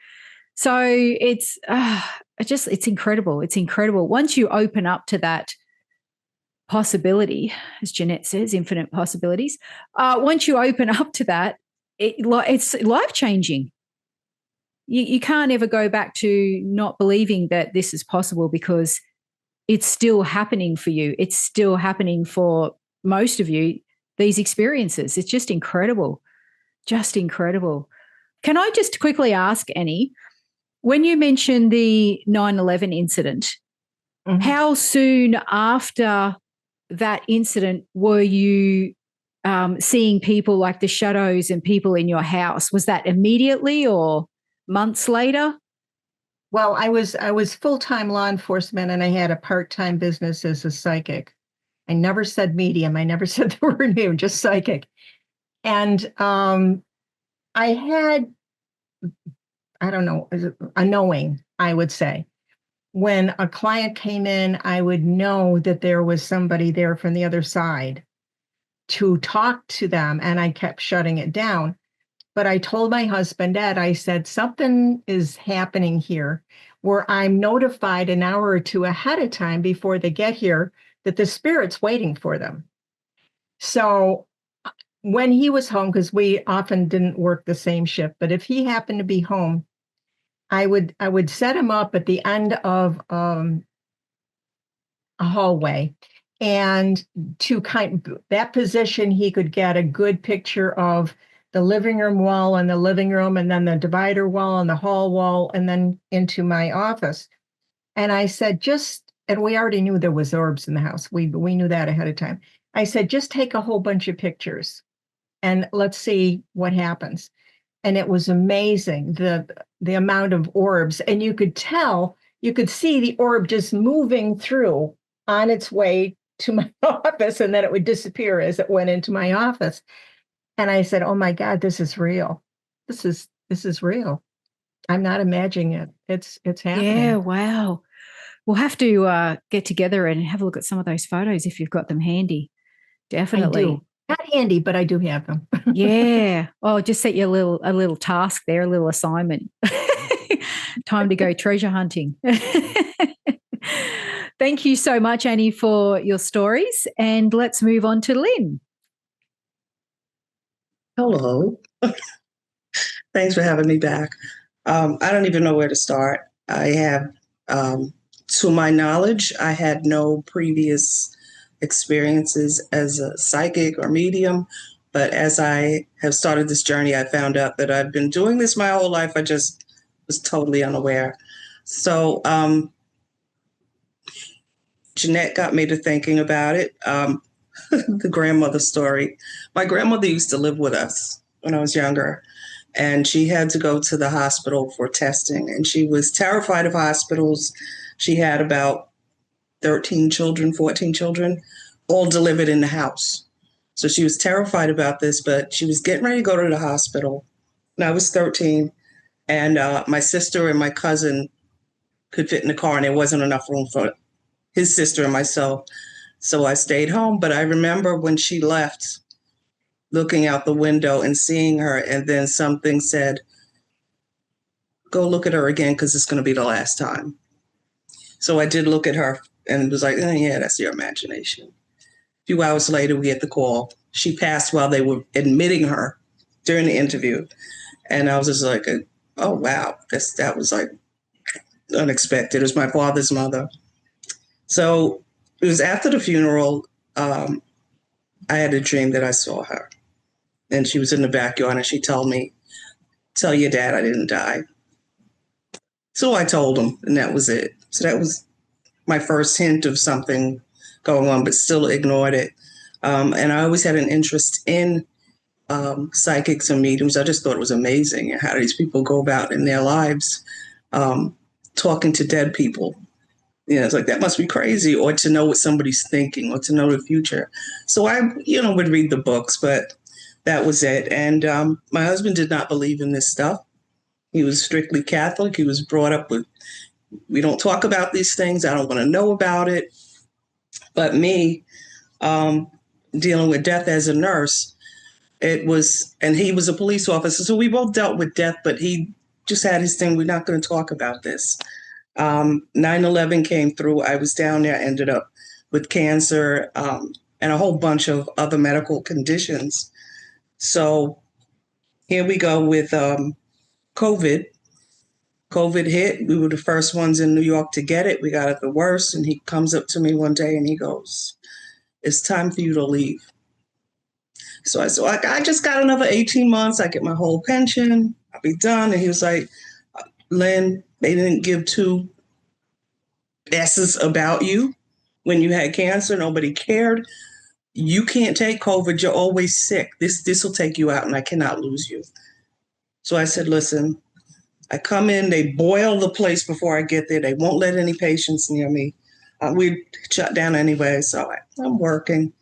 So it's incredible. It's incredible. Once you open up to that possibility, as Jeannette says, infinite possibilities. Once you open up to that, it's life-changing. You can't ever go back to not believing that this is possible because it's still happening for you. It's still happening for most of you, these experiences. It's just incredible. Just incredible. Can I just quickly ask, Aynne, when you mentioned the 9/11 incident, how soon after that incident were you seeing people like the shadows and people in your house? Was that immediately or months later? Well, I was full-time law enforcement and I had a part-time business as a psychic. I never said medium. I never said the word medium, just psychic. And I had, I don't know, a knowing, I would say. When a client came in, I would know that there was somebody there from the other side to talk to them, and I kept shutting it down. But I told my husband, Ed, I said, something is happening here where I'm notified an hour or two ahead of time before they get here that the spirit's waiting for them. So when he was home, because we often didn't work the same shift, but if he happened to be home, I would set him up at the end of a hallway, and to that position, he could get a good picture of the living room wall and the living room, and then the divider wall and the hall wall, and then into my office. And I said, and we already knew there was orbs in the house. We knew that ahead of time. I said, just take a whole bunch of pictures and let's see what happens. And it was amazing, the amount of orbs. And you could see the orb just moving through on its way to my office, and then it would disappear as it went into my office. And I said, oh my God, this is real. This is real. I'm not imagining it. It's happening. Yeah, wow. We'll have to get together and have a look at some of those photos if you've got them handy. Definitely. I do. Not handy, but I do have them. Yeah. Oh, just set you a little task there, a little assignment. Time to go treasure hunting. Thank you so much, Aynne, for your stories. And let's move on to Lynne. Hello. Thanks for having me back. I don't even know where to start. I have, to my knowledge, I had no previous experiences as a psychic or medium. But as I have started this journey, I found out that I've been doing this my whole life. I just was totally unaware. So Jeannette got me to thinking about it. The grandmother story. My grandmother used to live with us when I was younger, and she had to go to the hospital for testing, and she was terrified of hospitals. She had about 13 children, 14 children, all delivered in the house. So she was terrified about this, but she was getting ready to go to the hospital. And I was 13, and my sister and my cousin could fit in the car, and there wasn't enough room for his sister and myself. So I stayed home. But I remember when she left, looking out the window and seeing her, and then something said, go look at her again, because it's going to be the last time. So I did look at her and was like, yeah, that's your imagination. A few hours later, we get the call. She passed while they were admitting her during the interview. And I was just like, oh, wow, that was like unexpected. It was my father's mother. So it was after the funeral, I had a dream that I saw her. And she was in the backyard, and she told me, tell your dad I didn't die. So I told him, and that was it. So that was my first hint of something going on, but still ignored it. And I always had an interest in psychics and mediums. I just thought it was amazing how these people go about in their lives talking to dead people. You know, it's like, that must be crazy, or to know what somebody's thinking, or to know the future. So I, would read the books, but that was it. And my husband did not believe in this stuff. He was strictly Catholic. He was brought up with, we don't talk about these things. I don't want to know about it. But me, dealing with death as a nurse, it was, and he was a police officer. So we both dealt with death, but he just had his thing. We're not going to talk about this. 9/11 came through. I was down there, ended up with cancer and a whole bunch of other medical conditions. So here we go with COVID. COVID hit. We were the first ones in New York to get it. We got it the worst. And he comes up to me one day and he goes, it's time for you to leave. So I said, I just got another 18 months. I get my whole pension. I'll be done. And he was like, Lynne, they didn't give two S's about you when you had cancer. Nobody cared. You can't take COVID. You're always sick. This will take you out, and I cannot lose you. So I said, listen, I come in, they boil the place before I get there. They won't let any patients near me. We shut down anyway, so I'm working.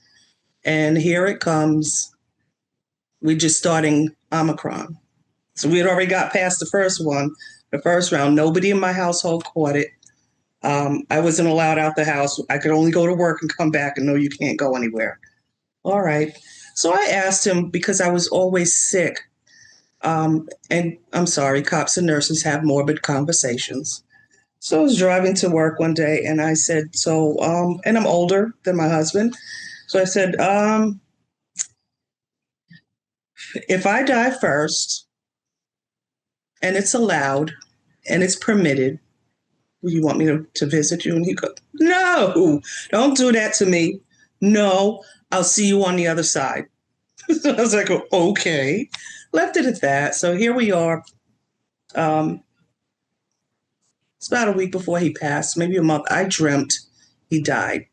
And here it comes. We're just starting Omicron. So we had already got past the first one, the first round. Nobody in my household caught it. I wasn't allowed out the house. I could only go to work and come back, and no, you can't go anywhere. All right. So I asked him, because I was always sick. And I'm sorry, cops and nurses have morbid conversations. So I was driving to work one day, and I said, and I'm older than my husband. So I said, if I die first, and it's allowed, and it's permitted, will you want me to visit you? And he goes, no, don't do that to me. No, I'll see you on the other side. So I was like, okay. Left it at that. So here we are. It's about a week before he passed, maybe a month. I dreamt he died.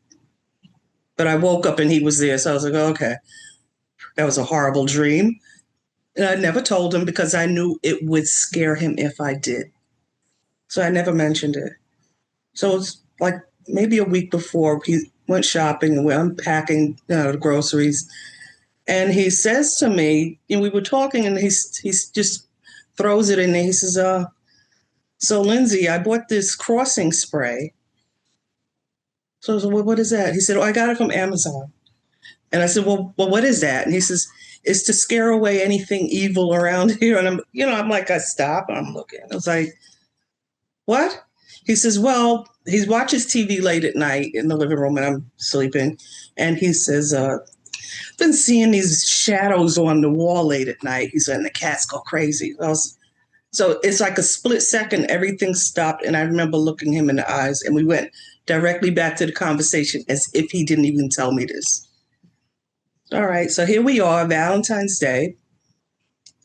But I woke up and he was there. So I was like, okay, that was a horrible dream. And I never told him, because I knew it would scare him if I did. So I never mentioned it. So it's like maybe a week before, he went shopping and we're unpacking the groceries. And he says to me, and we were talking, and he's just throws it in there. He says, so Lindsay, I bought this crossing spray. So I said, well, what is that? He said, I got it from Amazon. And I said, well, what is that? And he says, it's to scare away anything evil around here. And I'm like, I stop and I'm looking. I was like, what? He says, well, he watches TV late at night in the living room, and I'm sleeping. And he says, been seeing these shadows on the wall late at night. He said, and the cats go crazy. So it's like a split second, everything stopped. And I remember looking him in the eyes, and we went directly back to the conversation as if he didn't even tell me this. All right. So here we are, Valentine's Day.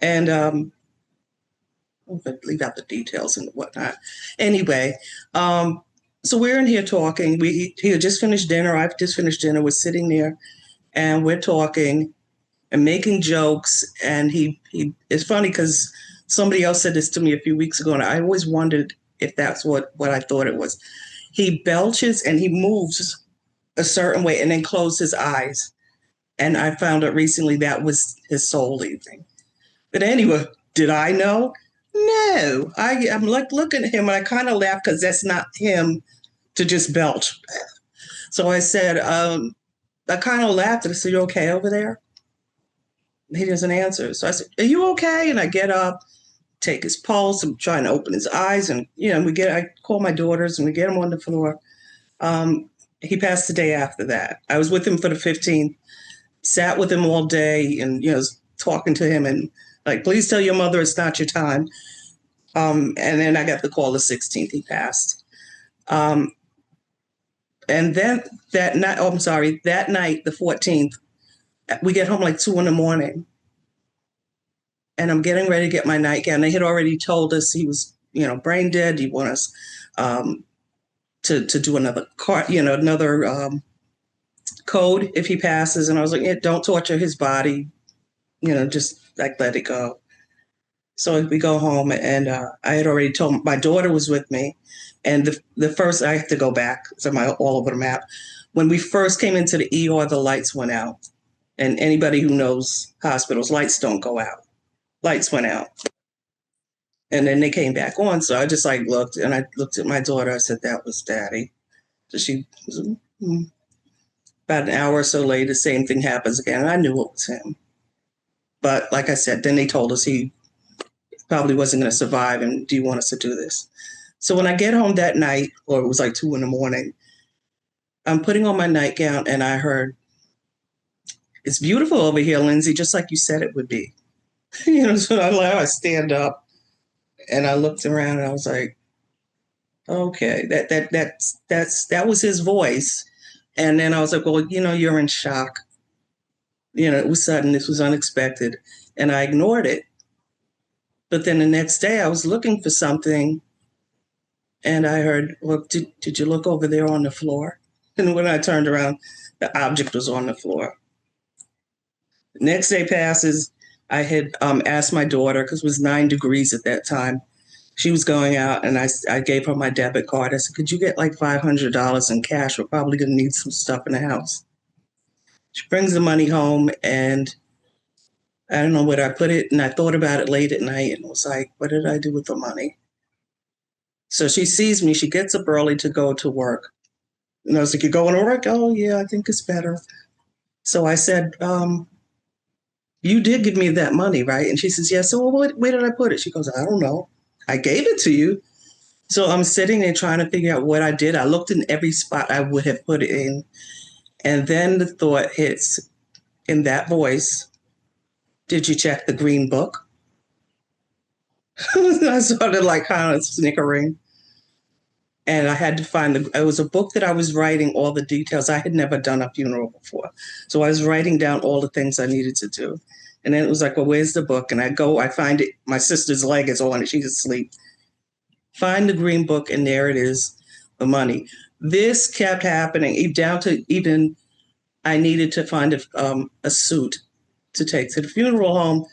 And I'll leave out the details and whatnot. Anyway, So we're in here talking. He had just finished dinner. I've just finished dinner. We're sitting there and we're talking and making jokes. And it's funny because somebody else said this to me a few weeks ago, and I always wondered if that's what I thought it was. He belches and he moves a certain way and then closes his eyes. And I found out recently that was his soul leaving. But anyway, did I know? No. I'm like looking at him and I kind of laugh because that's not him to just belch. So I said, I kind of laughed and I said, "You okay over there?" He doesn't answer. So I said, "Are you okay?" And I get up, take his pulse. I'm trying to open his eyes. And, I call my daughters and we get him on the floor. He passed the day after that. I was with him for the 15th, sat with him all day and, talking to him and like, "Please tell your mother it's not your time." And then I got the call the 16th, he passed. And then that night, the 14th, we get home like 2 a.m. And I'm getting ready to get my nightgown. They had already told us he was, brain dead. He want us to do another code if he passes. And I was like, "Yeah, don't torture his body, just like let it go." So we go home, and I had already told my daughter was with me, and the first I have to go back, so I'm all over the map. When we first came into the ER, the lights went out, and anybody who knows hospitals, lights don't go out. Lights went out, and then they came back on. So I just looked, and I looked at my daughter. I said, "That was Daddy." So she was about an hour or so later. The same thing happens again, and I knew it was him. But like I said, then they told us he probably wasn't going to survive, and do you want us to do this? So when I get home that night, or it was like 2 a.m, I'm putting on my nightgown and I heard, "It's beautiful over here, Lindsay, just like you said it would be." So I stand up and I looked around and I was like, okay, that was his voice. And then I was like, well, you're in shock. It was sudden, this was unexpected. And I ignored it. But then the next day I was looking for something and I heard, "Well, did you look over there on the floor?" And when I turned around, the object was on the floor. Next day passes. I had asked my daughter, because it was 9 degrees at that time. She was going out and I gave her my debit card. I said, "Could you get like $500 in cash? We're probably going to need some stuff in the house." She brings the money home and I don't know where I put it. And I thought about it late at night and was like, what did I do with the money? So she sees me. She gets up early to go to work. And I was like, "You going to work?" "Oh, yeah, I think it's better." So I said, "You did give me that money, right?" And she says, "Yes." "So where did I put it?" She goes, "I don't know. I gave it to you." So I'm sitting there trying to figure out what I did. I looked in every spot I would have put it in. And then the thought hits in that voice, "Did you check the green book?" I started kind of snickering. And I had to find it was a book that I was writing all the details. I had never done a funeral before. So I was writing down all the things I needed to do. And then it was like, well, where's the book? And I find it. My sister's leg is on it. She's asleep. Find the green book, and there it is, the money. This kept happening, down to even I needed to find a suit to take to the funeral home.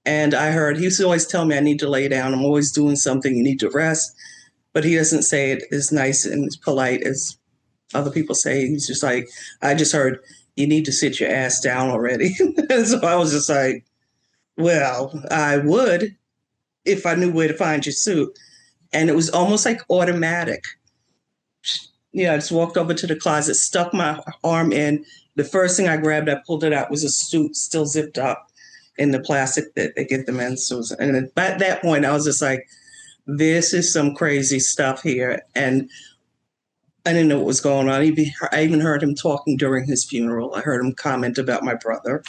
And I heard, he used to always tell me I need to lay down. I'm always doing something. You need to rest. But he doesn't say it as nice and as polite as other people say. He's just like, I just heard, "You need to sit your ass down already." And so I was just like, well, I would if I knew where to find your suit. And it was almost like automatic. I just walked over to the closet, stuck my arm in. The first thing I grabbed, I pulled it out, was a suit still zipped up in the plastic that they get them in. So, and at that point, I was just like, this is some crazy stuff here. And I didn't know what was going on. I even heard him talking during his funeral. I heard him comment about my brother.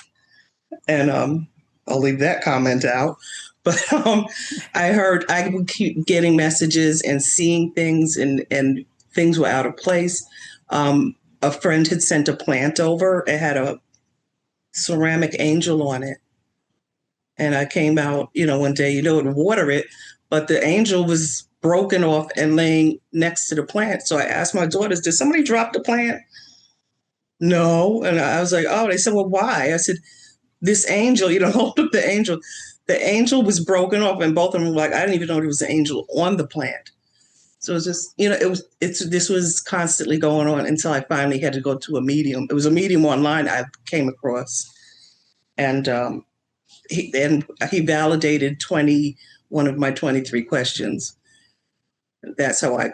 And I'll leave that comment out. But I would keep getting messages and seeing things, and things were out of place. A friend had sent a plant over. It had a ceramic angel on it. And I came out, one day, to water it, but the angel was broken off and laying next to the plant. So I asked my daughters, did somebody drop the plant? No. And I was like, oh, they said, well, why? I said, this angel, hold up the angel. The angel was broken off, and both of them were like, I didn't even know there was an angel on the plant. So it was just, this was constantly going on until I finally had to go to a medium. It was a medium online I came across. And he validated 21 of my 23 questions. That's I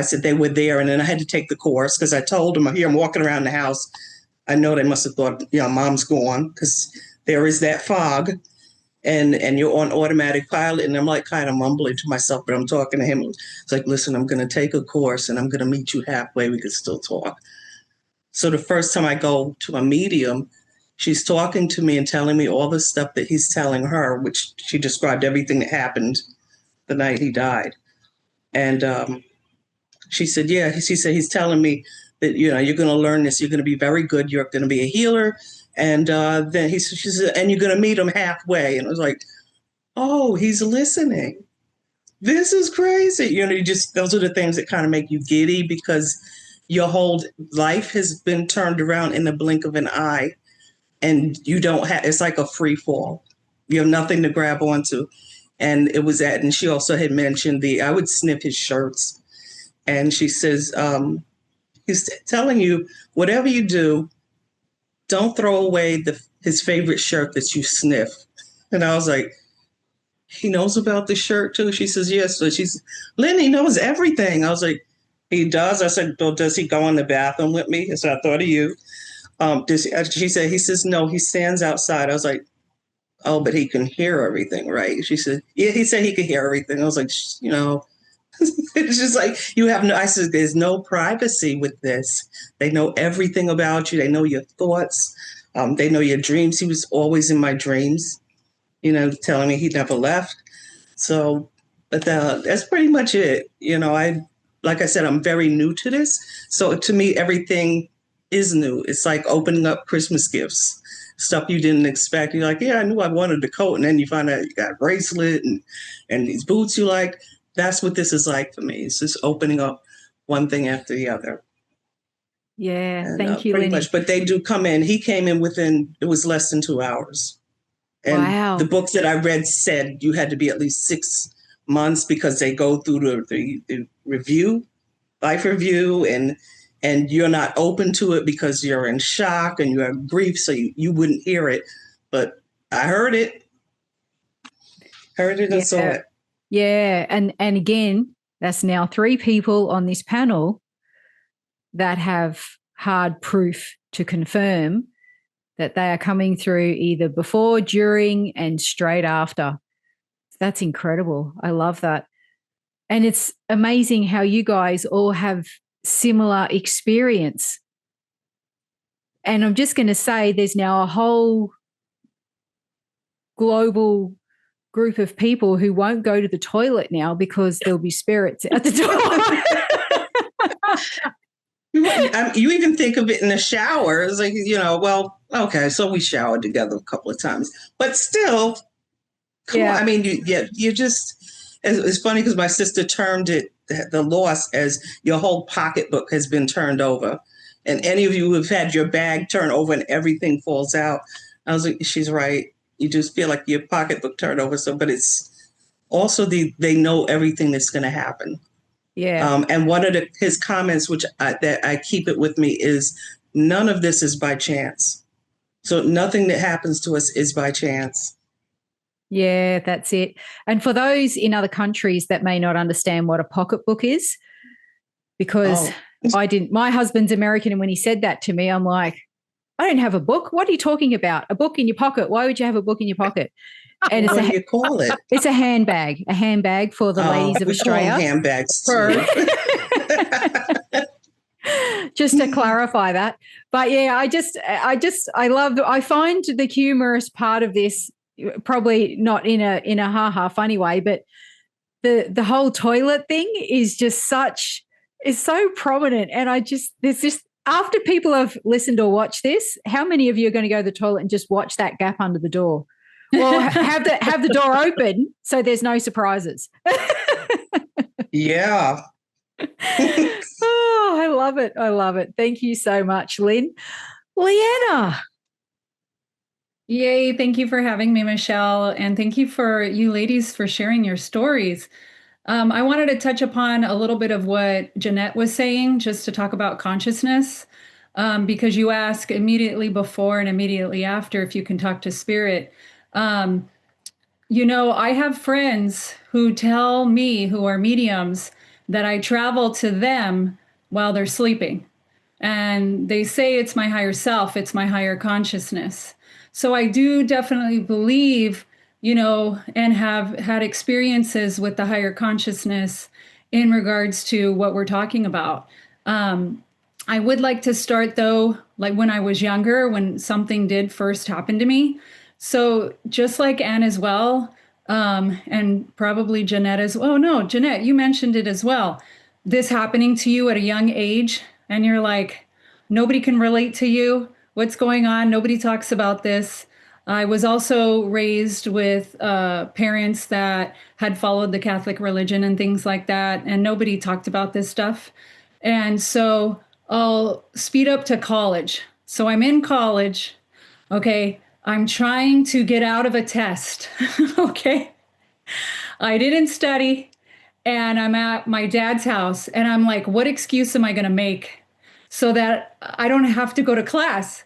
said they were there. And then I had to take the course because I told them, I'm walking around the house. I know they must have thought, mom's gone, because there is that fog and you're on automatic pilot. And I'm like kind of mumbling to myself, but I'm talking to him. It's like, listen, I'm going to take a course and I'm going to meet you halfway. We can still talk. So the first time I go to a medium, she's talking to me and telling me all the stuff that he's telling her, which she described everything that happened the night he died. And she said, he's telling me that, you're going to learn this. You're going to be very good. You're going to be a healer. And then she said, and you're going to meet him halfway. And I was like, oh, he's listening. This is crazy. Those are the things that kind of make you giddy, because your whole life has been turned around in the blink of an eye. And you don't have, it's like a free fall. You have nothing to grab onto. And it was and she also had mentioned I would sniff his shirts. And she says, he's telling you, whatever you do, don't throw away his favorite shirt that you sniff. And I was like, he knows about the shirt too? She says, yes. So Lynne, he knows everything. I was like, he does? I said, well, does he go in the bathroom with me? So I thought of you. She said, he says, no, he stands outside. I was like, oh, but he can hear everything, right? She said, yeah, he said he could hear everything. I was like, it's just like, I said, there's no privacy with this. They know everything about you. They know your thoughts. They know your dreams. He was always in my dreams, telling me he never left. So, but that's pretty much it. Like I said, I'm very new to this. So to me, everything is new. It's like opening up Christmas gifts, stuff you didn't expect. You're like, yeah, I knew I wanted the coat. And then you find out you got a bracelet and these boots you like. That's what this is like for me. It's just opening up one thing after the other. Yeah, and, thank you, pretty Lynne. much. But they do come in. He came in it was less than 2 hours. And wow. The books that I read said you had to be at least 6 months, because they go through the review, life review, and you're not open to it because you're in shock and you have grief, so you wouldn't hear it. But I heard it. And saw it. Yeah. And again, that's now 3 people on this panel that have hard proof to confirm that they are coming through either before, during, and straight after. That's incredible. I love that. And it's amazing how you guys all have similar experience. And I'm just going to say there's now a whole global group of people who won't go to the toilet now because there'll be spirits at the door. You even think of it in the shower. It's like, well, okay, so we showered together a couple of times. But still, come on. I mean, you just, it's funny because my sister termed it, the loss, as your whole pocketbook has been turned over. And any of you who have had your bag turned over and everything falls out, I was like, she's right. You just feel like your pocketbook turned over. So, but it's also they know everything that's going to happen. Yeah. And one of his comments, which I keep it with me, is none of this is by chance. So nothing that happens to us is by chance. Yeah, that's it. And for those in other countries that may not understand what a pocketbook is, because I didn't, my husband's American, and when he said that to me, I'm like, I don't have a book. What are you talking about? A book in your pocket? Why would you have a book in your pocket? And what do you call it? It's a handbag for the ladies of Australia. Call handbags too. Just to clarify that. But yeah, I find the humorous part of this, probably not in a ha-ha funny way, but the whole toilet thing is so prominent. And there's just, after people have listened or watched this, how many of you are going to go to the toilet and just watch that gap under the door? Well, have the door open so there's no surprises. Yeah. Oh, I love it. I love it. Thank you so much, Lynne. Leanna. Yay. Thank you for having me, Michelle. And thank you for you ladies for sharing your stories. I wanted to touch upon a little bit of what Jeannette was saying, just to talk about consciousness, because you ask immediately before and immediately after if you can talk to spirit. I have friends who tell me, who are mediums, that I travel to them while they're sleeping. And they say it's my higher self, it's my higher consciousness. So I do definitely believe, and have had experiences with the higher consciousness in regards to what we're talking about. I would like to start, though, like when I was younger, when something did first happen to me. So just like Aynne as well, and probably Jeannette as well. Oh, no, Jeannette, you mentioned it as well. This happening to you at a young age, and you're like, nobody can relate to you. What's going on? Nobody talks about this. I was also raised with parents that had followed the Catholic religion and things like that, and nobody talked about this stuff. And so I'll speed up to college. So I'm in college. Okay. I'm trying to get out of a test. Okay. I didn't study, and I'm at my dad's house, and I'm like, what excuse am I going to make so that I don't have to go to class?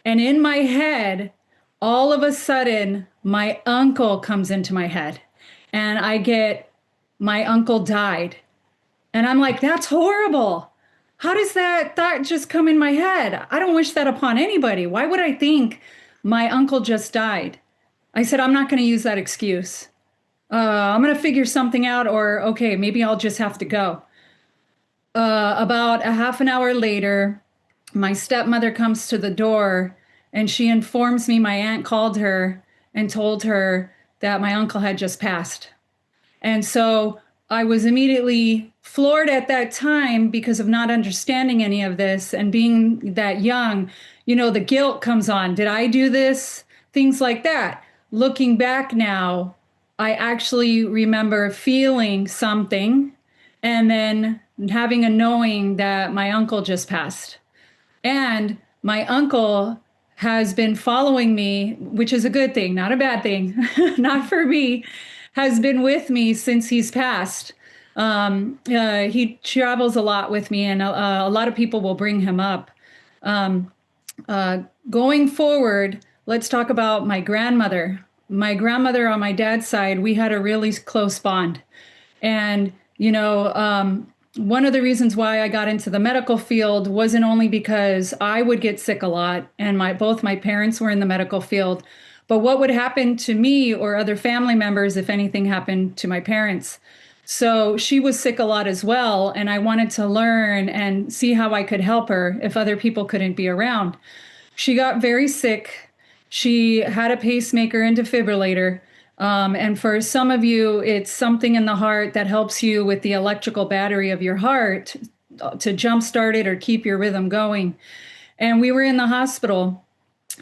And in my head, all of a sudden, my uncle comes into my head, and I get, my uncle died. And I'm like, that's horrible. How does that thought just come in my head? I don't wish that upon anybody. Why would I think my uncle just died? I said, I'm not going to use that excuse. I'm going to figure something out, or okay, maybe I'll just have to go. About a half an hour later, my stepmother comes to the door, and she informs me my aunt called her and told her that my uncle had just passed. And so I was immediately floored at that time because of not understanding any of this and being that young. The guilt comes on. Did I do this? Things like that. Looking back now, I actually remember feeling something and then having a knowing that my uncle just passed. And my uncle has been following me, which is a good thing, not a bad thing, not for me, has been with me since he's passed. He travels a lot with me, and a lot of people will bring him up. Going forward, let's talk about my grandmother. My grandmother on my dad's side, we had a really close bond. And, one of the reasons why I got into the medical field wasn't only because I would get sick a lot, and both my parents were in the medical field, but what would happen to me or other family members if anything happened to my parents. So she was sick a lot as well, and I wanted to learn and see how I could help her if other people couldn't be around. She got very sick. She had a pacemaker and defibrillator. And for some of you, it's something in the heart that helps you with the electrical battery of your heart to jumpstart it or keep your rhythm going. And we were in the hospital.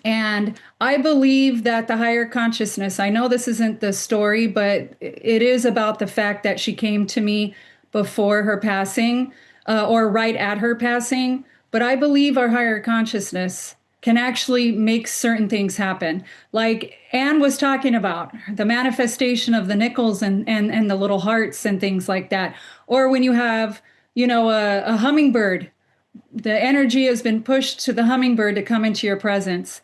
And I believe that the higher consciousness, I know this isn't the story, but it is about the fact that she came to me before her passing or right at her passing. But I believe our higher consciousness can actually make certain things happen. Like Aynne was talking about, the manifestation of the nickels and the little hearts and things like that. Or when you have, a hummingbird, the energy has been pushed to the hummingbird to come into your presence.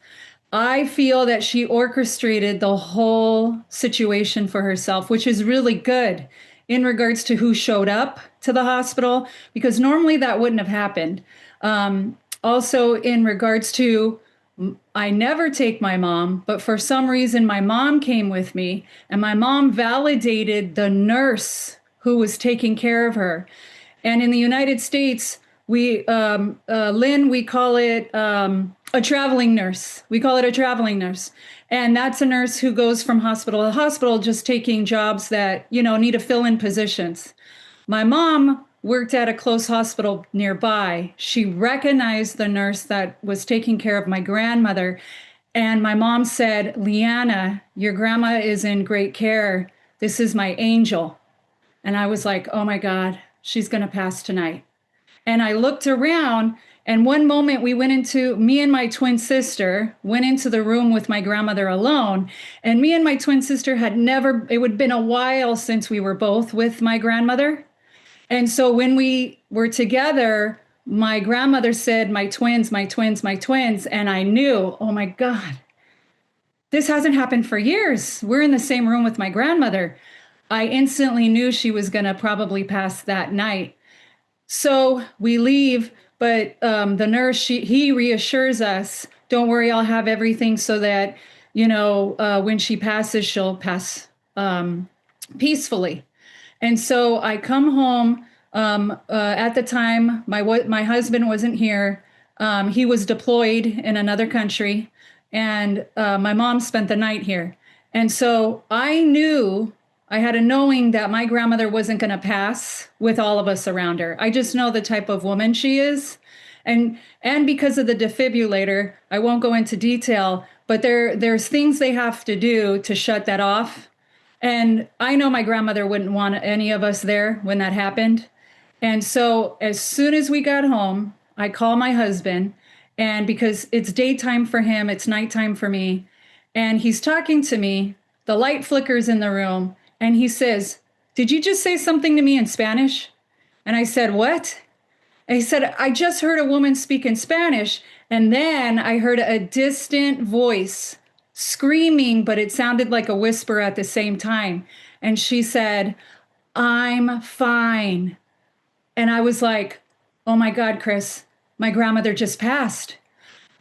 I feel that she orchestrated the whole situation for herself, which is really good in regards to who showed up to the hospital, because normally that wouldn't have happened. Also, in regards to, I never take my mom, but for some reason, my mom came with me, and my mom validated the nurse who was taking care of her. And in the United States, Lynne, we call it a traveling nurse. We call it a traveling nurse. And that's a nurse who goes from hospital to hospital, just taking jobs that, need to fill in positions. My mom worked at a close hospital nearby. She recognized the nurse that was taking care of my grandmother. And my mom said, Leanna, your grandma is in great care. This is my angel. And I was like, oh my God, she's going to pass tonight. And I looked around, and one moment me and my twin sister went into the room with my grandmother alone. And me and my twin sister it would have been a while since we were both with my grandmother. And so when we were together, my grandmother said, my twins, my twins, my twins. And I knew, oh my God, this hasn't happened for years. We're in the same room with my grandmother. I instantly knew she was going to probably pass that night. So we leave, but the nurse, he reassures us, don't worry, I'll have everything so that, when she passes, she'll pass peacefully. And so I come home. At the time, my husband wasn't here. He was deployed in another country, and my mom spent the night here. And so I had a knowing that my grandmother wasn't going to pass with all of us around her. I just know the type of woman she is. And because of the defibrillator, I won't go into detail, but there's things they have to do to shut that off. And I know my grandmother wouldn't want any of us there when that happened. And so as soon as we got home, I call my husband, and because it's daytime for him, it's nighttime for me. And he's talking to me, the light flickers in the room, and he says, did you just say something to me in Spanish? And I said, what? And he said, I just heard a woman speak in Spanish. And then I heard a distant voice screaming, but it sounded like a whisper at the same time. And she said, I'm fine. And I was like, oh my God, Chris, my grandmother just passed.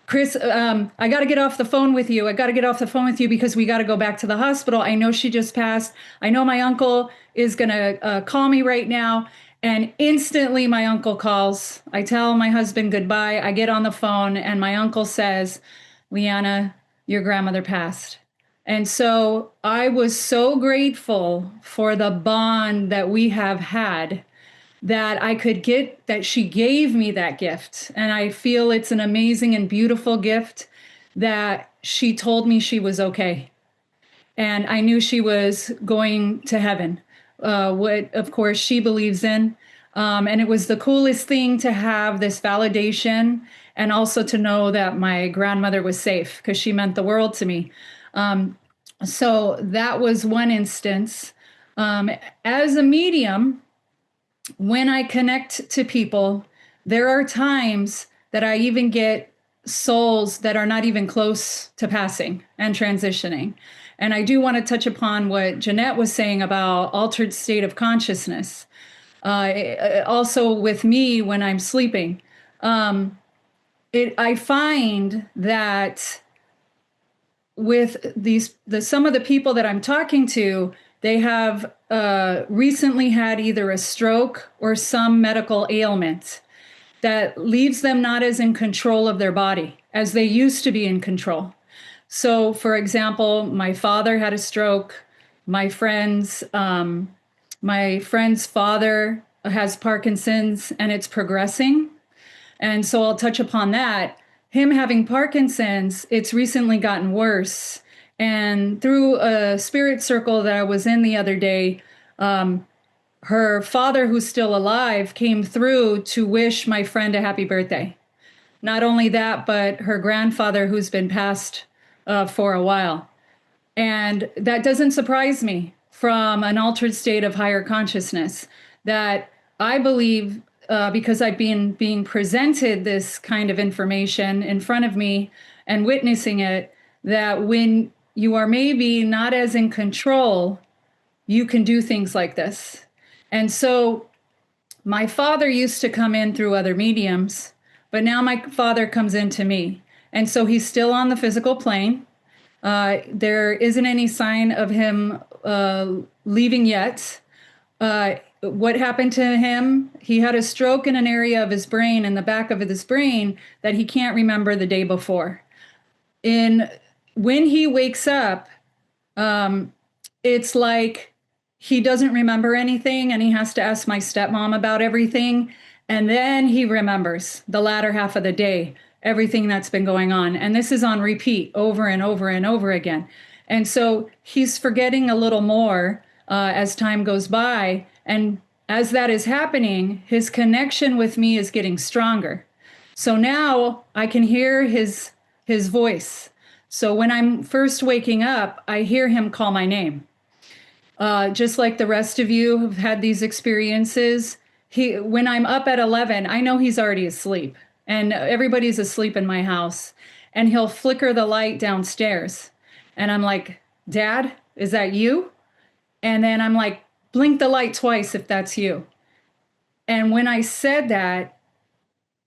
Chris, I got to get off the phone with you. I got to get off the phone with you because we got to go back to the hospital. I know she just passed. I know my uncle is going to call me right now. And instantly my uncle calls. I tell my husband goodbye. I get on the phone and my uncle says, Leanna, your grandmother passed. And so I was so grateful for the bond that we have had, that I could get, that she gave me that gift. And I feel it's an amazing and beautiful gift that she told me she was okay. And I knew she was going to heaven, what of course she believes in. And it was the coolest thing to have this validation and also to know that my grandmother was safe, because she meant the world to me. So that was one instance. As a medium, when I connect to people, there are times that I even get souls that are not even close to passing and transitioning. And I do want to touch upon what Jeannette was saying about altered state of consciousness. Also with me when I'm sleeping, I find that with some of the people that I'm talking to, they have recently had either a stroke or some medical ailment that leaves them not as in control of their body as they used to be in control. So, for example, my father had a stroke. My friend's father has Parkinson's, and it's progressing. And so I'll touch upon that. Him having Parkinson's, it's recently gotten worse. And through a spirit circle that I was in the other day, her father, who's still alive, came through to wish my friend a happy birthday. Not only that, but her grandfather, who's been passed for a while. And that doesn't surprise me from an altered state of higher consciousness, that I believe, because I've been being presented this kind of information in front of me and witnessing it, that when you are maybe not as in control, you can do things like this. And so my father used to come in through other mediums, but now my father comes into me. And so he's still on the physical plane. There isn't any sign of him leaving yet. What happened to him? He had a stroke in an area of his brain, in the back of his brain, that he can't remember the day before. When he wakes up, it's like he doesn't remember anything, and he has to ask my stepmom about everything. And then he remembers the latter half of the day. everything that's been going on. And this is on repeat over and over and over again. And so he's forgetting a little more as time goes by. And as that is happening, his connection with me is getting stronger. So now I can hear his voice. So when I'm first waking up, I hear him call my name. Just like the rest of you have had these experiences, when I'm up at 11, I know he's already asleep, and everybody's asleep in my house, and he'll flicker the light downstairs. And I'm like, Dad, is that you? And then I'm like, blink the light twice if that's you. And when I said that,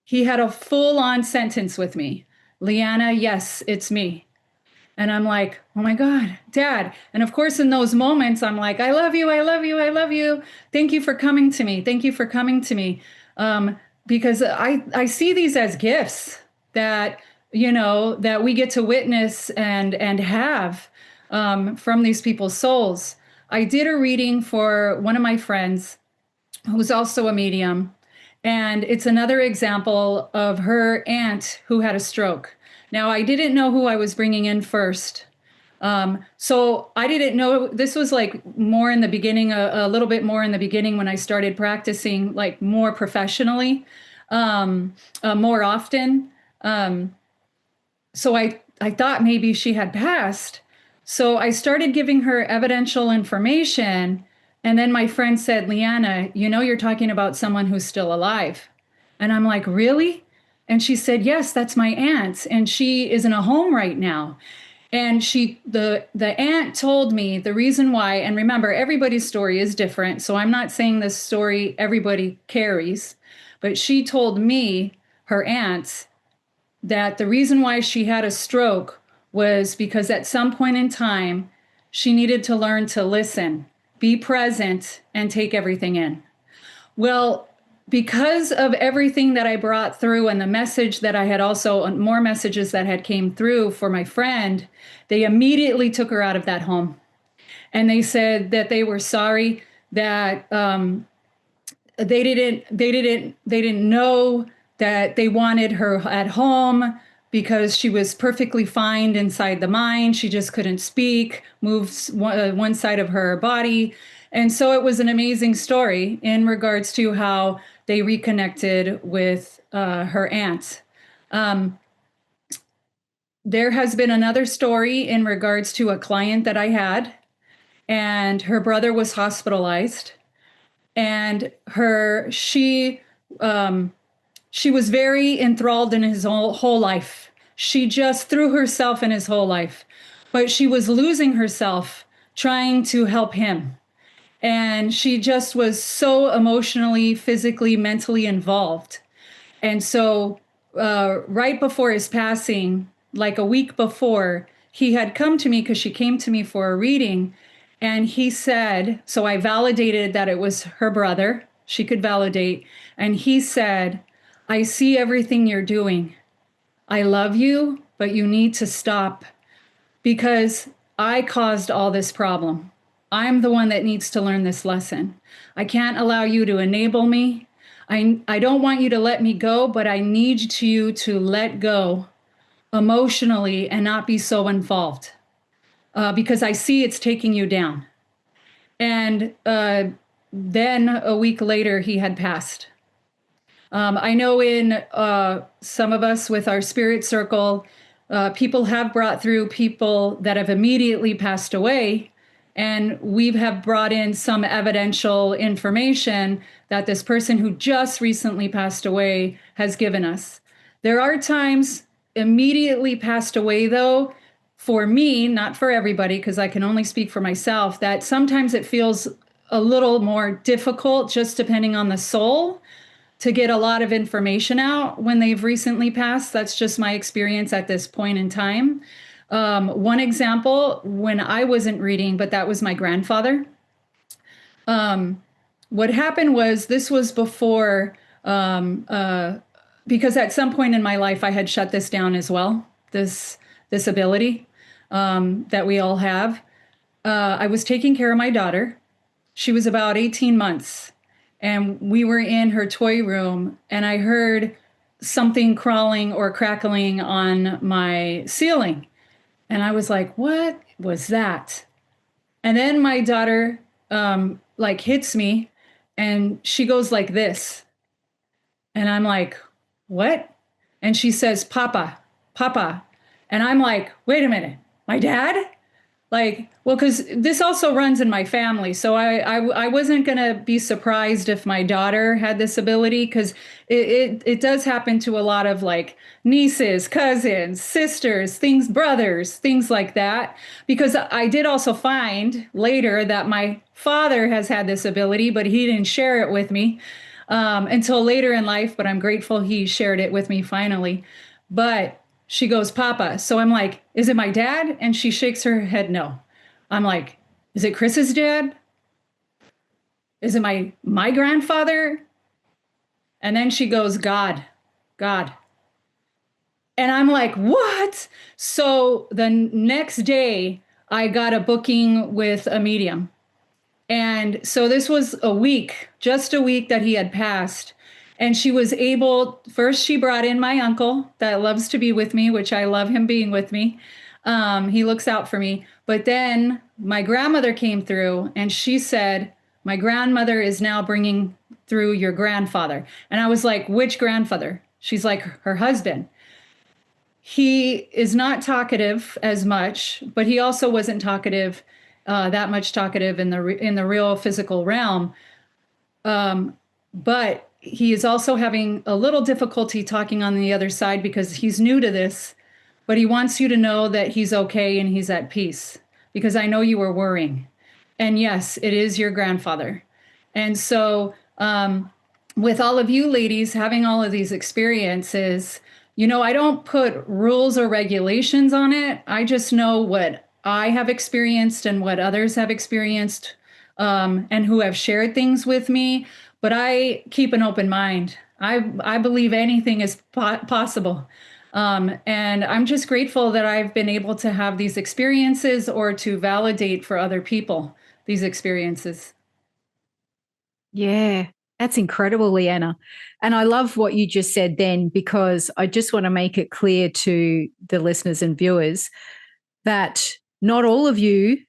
he had a full-on sentence with me. Leanna, yes, it's me. And I'm like, oh my God, Dad. And of course, in those moments, I'm like, I love you, I love you, I love you. Thank you for coming to me. Thank you for coming to me. Because I see these as gifts that, that we get to witness and have from these people's souls. I did a reading for one of my friends who's also a medium. And it's another example of her aunt who had a stroke. Now, I didn't know who I was bringing in first. So I didn't know, this was like more in the beginning, a little bit more in the beginning when I started practicing like more professionally, more often. So I thought maybe she had passed. So I started giving her evidential information. And then my friend said, Leanna, you're talking about someone who's still alive. And I'm like, really? And she said, yes, that's my aunt. And she is in a home right now. And the aunt told me the reason why, and remember, everybody's story is different. So I'm not saying this story everybody carries, but she told me, her aunt, that the reason why she had a stroke was because at some point in time, she needed to learn to listen, be present, and take everything in. Well, because of everything that I brought through and the message that I had also, more messages that had came through for my friend, they immediately took her out of that home. And they said that they were sorry that they didn't know that they wanted her at home because she was perfectly fine inside the mind. She just couldn't speak, move one side of her body. And so it was an amazing story in regards to how they reconnected with her aunt. There has been another story in regards to a client that I had, and her brother was hospitalized, and she was very enthralled in his whole life. She just threw herself in his whole life, but she was losing herself trying to help him. And she just was so emotionally, physically, mentally involved. And so right before his passing, like a week before, he had come to me because she came to me for a reading. And he said, so I validated that it was her brother. She could validate. And he said, I see everything you're doing. I love you, but you need to stop because I caused all this problem. I'm the one that needs to learn this lesson. I can't allow you to enable me. I don't want you to let me go, but I need you to let go emotionally and not be so involved because I see it's taking you down. And then a week later, he had passed. I know in some of us with our spirit circle, people have brought through people that have immediately passed away. And we have brought in some evidential information that this person who just recently passed away has given us. There are times immediately passed away, though, for me, not for everybody, because I can only speak for myself, that sometimes it feels a little more difficult, just depending on the soul, to get a lot of information out when they've recently passed. That's just my experience at this point in time. One example, when I wasn't reading, but that was my grandfather. What happened was this was before, because at some point in my life, I had shut this down as well, this ability that we all have. I was taking care of my daughter. She was about 18 months, and we were in her toy room, and I heard something crawling or crackling on my ceiling. And I was like, what was that? And then my daughter like hits me and she goes like this. And I'm like, what? And she says, Papa, Papa. And I'm like, wait a minute, my dad? Like, well, because this also runs in my family. So I wasn't going to be surprised if my daughter had this ability, because it does happen to a lot of like nieces, cousins, sisters, things, brothers, things like that. Because I did also find later that my father has had this ability, but he didn't share it with me until later in life. But I'm grateful he shared it with me finally. But she goes, Papa. So I'm like, is it my dad? And she shakes her head no. I'm like, is it Chris's dad? Is it my grandfather? And then she goes, God, God. And I'm like, what? So the next day, I got a booking with a medium. And so this was a week, just a week that he had passed. And she was able, first, she brought in my uncle that loves to be with me, which I love him being with me. He looks out for me. But then my grandmother came through and she said, my grandmother is now bringing through your grandfather. And I was like, which grandfather? She's like, her husband. He is not talkative as much, but he also wasn't talkative, that much talkative in the real physical realm. But he is also having a little difficulty talking on the other side because he's new to this, but he wants you to know that he's okay and he's at peace, because I know you were worrying. And yes, it is your grandfather. And so, with all of you ladies having all of these experiences, I don't put rules or regulations on it. I just know what I have experienced and what others have experienced, and who have shared things with me. But I keep an open mind. I believe anything is possible. And I'm just grateful that I've been able to have these experiences or to validate for other people these experiences. Yeah, that's incredible, Leanna. And I love what you just said then, because I just want to make it clear to the listeners and viewers that not all of you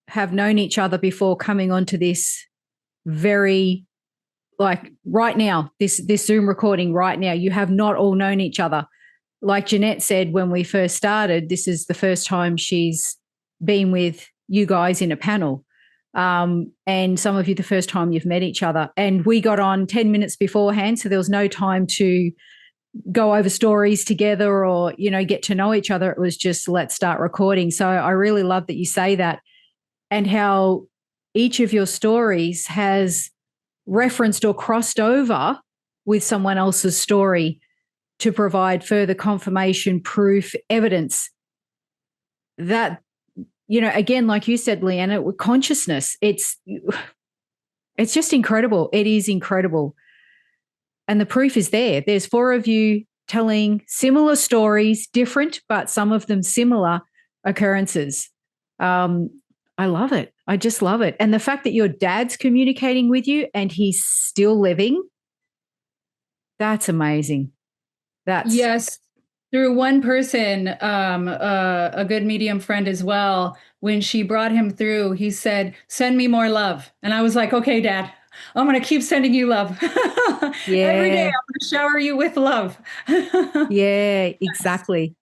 have known each other before coming onto this very, like right now, this Zoom recording right now. You have not all known each other. Like Jeannette said when we first started, this is the first time she's been with you guys in a panel. And some of you, the first time you've met each other. And we got on 10 minutes beforehand, so there was no time to go over stories together or, get to know each other. It was just, let's start recording. So I really love that you say that, and how each of your stories has referenced or crossed over with someone else's story to provide further confirmation, proof, evidence that, again, like you said, Leanna, with consciousness, it's just incredible. It is incredible. And the proof is there. There's 4 of you telling similar stories, different, but some of them similar occurrences. I love it. I just love it. And the fact that your dad's communicating with you and he's still living, that's amazing. Yes. Through one person, a good medium friend as well, when she brought him through, he said, send me more love. And I was like, okay, Dad, I'm going to keep sending you love. Yeah. Every day I'm going to shower you with love. Yeah, exactly.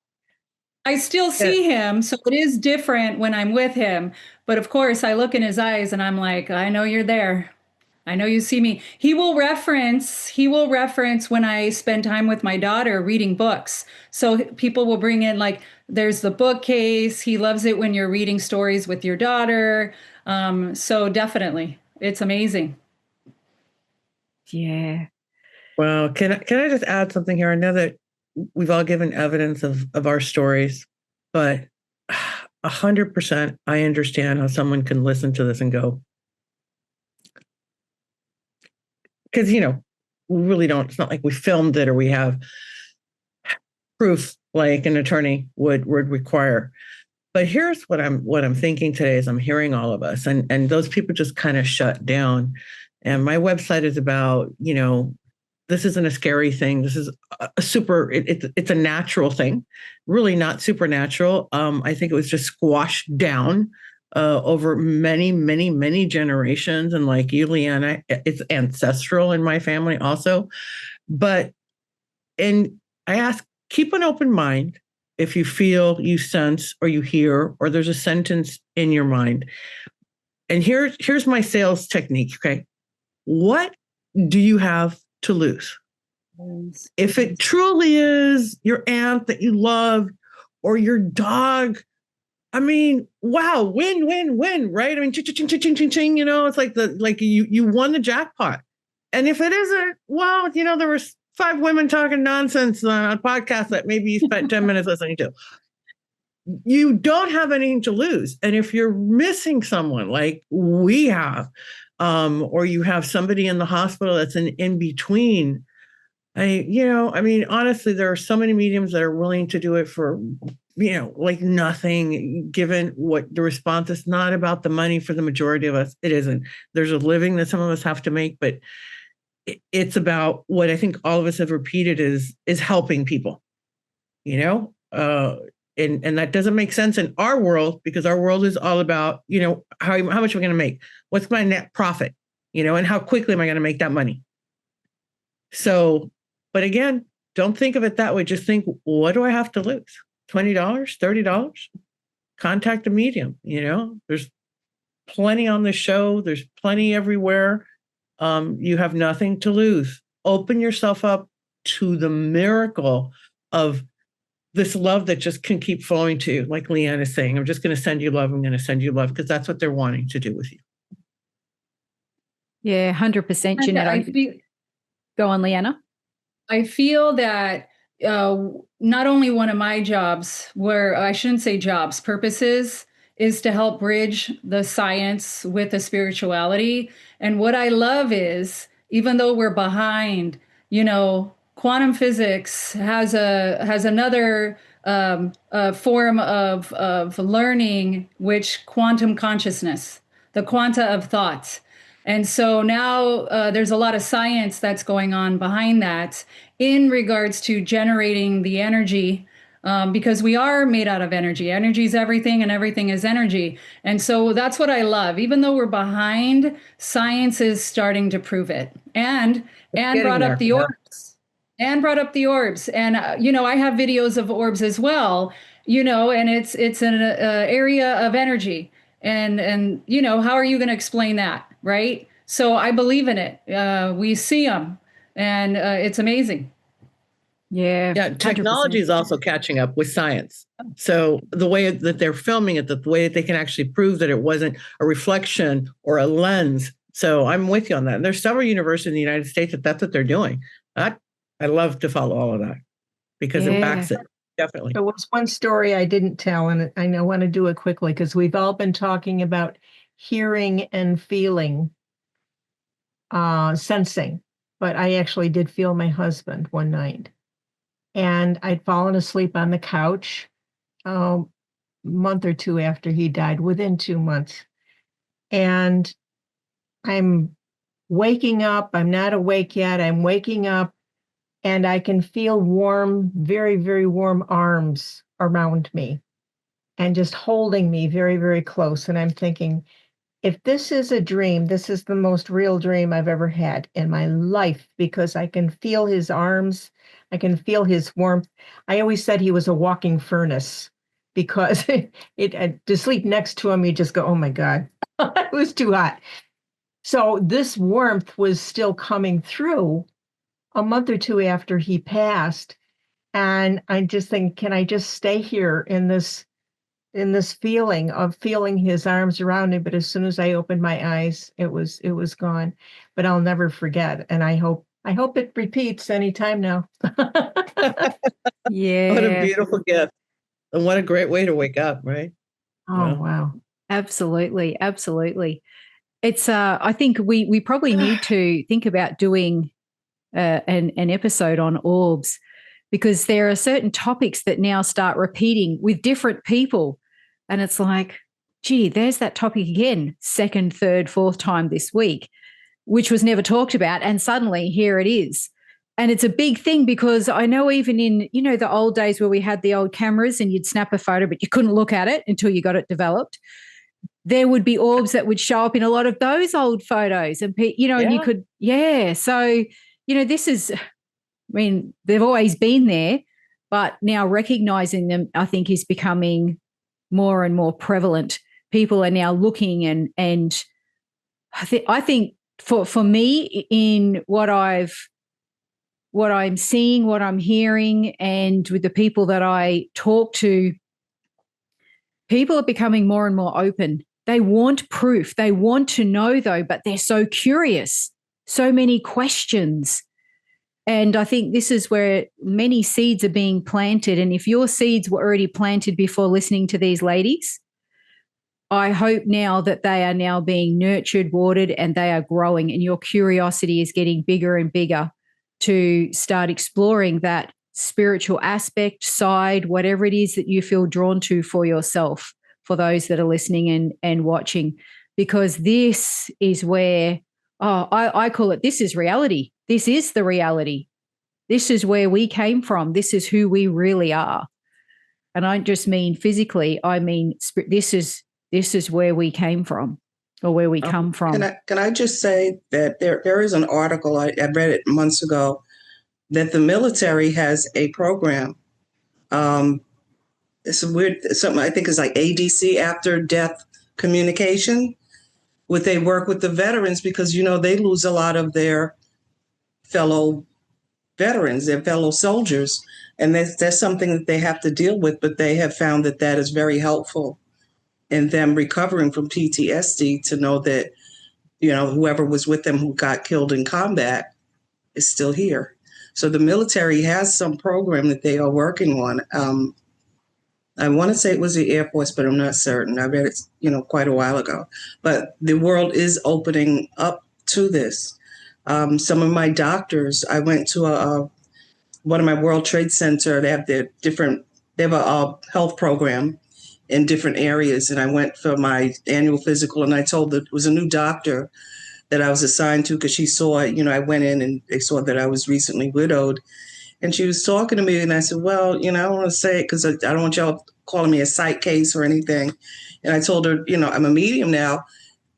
I still see him, so it is different when I'm with him. But of course, I look in his eyes and I'm like, I know you're there. I know you see me. He will reference when I spend time with my daughter reading books. So people will bring in, like, there's the bookcase. He loves it when you're reading stories with your daughter. So definitely, it's amazing. Yeah. Well, can I just add something here? I know that we've all given evidence of our stories, but 100% I understand how someone can listen to this and go, because, we really don't, it's not like we filmed it or we have proof like an attorney would require. But here's what I'm thinking today as I'm hearing all of us, and those people just kind of shut down. And my website is about, this isn't a scary thing. This is it's a natural thing, really not supernatural. I think it was just squashed down over many, many, many generations. And like you, Leanna, it's ancestral in my family also. And I ask, keep an open mind if you feel, you sense, or you hear, or there's a sentence in your mind. And here's my sales technique, okay? What do you have to lose? If it truly is your aunt that you love or your dog, I mean, wow, win, win, win, right? I mean, ching, ching, ching, ching, ching, ching, it's like you won the jackpot. And if it isn't, well, there were 5 women talking nonsense on a podcast that maybe you spent 10 minutes listening to. You don't have anything to lose. And if you're missing someone like we have, or you have somebody in the hospital that's an in-between, honestly, there are so many mediums that are willing to do it for, like nothing, given what the response is. Not about the money for the majority of us. It isn't. There's a living that some of us have to make, but it's about what I think all of us have repeated is helping people, and that doesn't make sense in our world, because our world is all about, how much am I going to make? What's my net profit? And how quickly am I going to make that money? So, but again, don't think of it that way. Just think, what do I have to lose? $20, $30? Contact a medium. There's plenty on the show. There's plenty everywhere. You have nothing to lose. Open yourself up to the miracle of this love that just can keep flowing to you. Like Leanna is saying, I'm just going to send you love. I'm going to send you love, because that's what they're wanting to do with you. Yeah, 100%, Jeanette. Go on, Leanna. I feel that not only one of my jobs, purposes, is to help bridge the science with the spirituality. And what I love is, even though we're behind, quantum physics has another form of learning, which quantum consciousness, the quanta of thought. And so now there's a lot of science that's going on behind that in regards to generating the energy, because we are made out of energy. Energy is everything, and everything is energy. And so that's what I love. Even though we're behind, science is starting to prove it. And brought up the orbs. And brought up the orbs. And, I have videos of orbs as well, and it's an area of energy. And how are you going to explain that? Right. So I believe in it. We see them, and it's amazing. Yeah. Yeah. Technology is also catching up with science. So the way that they're filming it, the way that they can actually prove that it wasn't a reflection or a lens. So I'm with you on that. And there's several universities in the United States that's what they're doing. I love to follow all of that, because it backs it. Definitely. There was one story I didn't tell, and I want to do it quickly, because we've all been talking about hearing and feeling, sensing. But I actually did feel my husband one night, and I'd fallen asleep on the couch a month or two after he died, within 2 months. And I'm waking up. I'm not awake yet. I'm waking up. And I can feel warm, very, very warm arms around me and just holding me very, very close. And I'm thinking, if this is a dream, this is the most real dream I've ever had in my life, because I can feel his arms. I can feel his warmth. I always said he was a walking furnace, because to sleep next to him, you just go, oh my God, it was too hot. So this warmth was still coming through a month or two after he passed. And I just think, can I just stay here in this feeling of feeling his arms around me? But as soon as I opened my eyes, it was gone. But I'll never forget. And I hope it repeats anytime now. Yeah. What a beautiful gift. And what a great way to wake up, right? Oh, wow. Absolutely. Absolutely. It's I think we probably need to think about doing an episode on orbs, because there are certain topics that now start repeating with different people. And it's like, gee, there's that topic again, second, third, fourth time this week, which was never talked about. And suddenly here it is. And it's a big thing because I know even in, the old days where we had the old cameras and you'd snap a photo, but you couldn't look at it until you got it developed. There would be orbs that would show up in a lot of those old photos and, and you could, So, this is, they've always been there, but now recognizing them, I think, is becoming more and more prevalent. People are now looking and I think for me in what I'm seeing, what I'm hearing, and with the people that I talk to, people are becoming more and more open. They want proof. They want to know, though, but they're so curious, so many questions. And I think this is where many seeds are being planted. And if your seeds were already planted before listening to these ladies, I hope now that they are now being nurtured, watered, and they are growing, and your curiosity is getting bigger and bigger to start exploring that spiritual aspect, side, whatever it is that you feel drawn to for yourself, for those that are listening and watching, because this is where, I call it, this is reality. This is the reality. This is where we came from. This is who we really are. And I don't just mean physically, I mean, this is where we came from, or where we come from. Can I just say that there is an article, I read it months ago, that the military has a program. It's something I think is like ADC, after death communication, where they work with the veterans because, they lose a lot of their fellow veterans, their fellow soldiers. And that's something that they have to deal with, but they have found that is very helpful in them recovering from PTSD, to know that, whoever was with them who got killed in combat is still here. So the military has some program that they are working on. I want to say it was the Air Force, but I'm not certain. I read it, quite a while ago. But the world is opening up to this. Some of my doctors, I went to one of my World Trade Center. They have a health program in different areas. And I went for my annual physical, and I told that it was a new doctor that I was assigned to, because she saw, I went in and they saw that I was recently widowed. And she was talking to me, and I said, well, I don't want to say it because I don't want y'all calling me a psych case or anything. And I told her, I'm a medium now.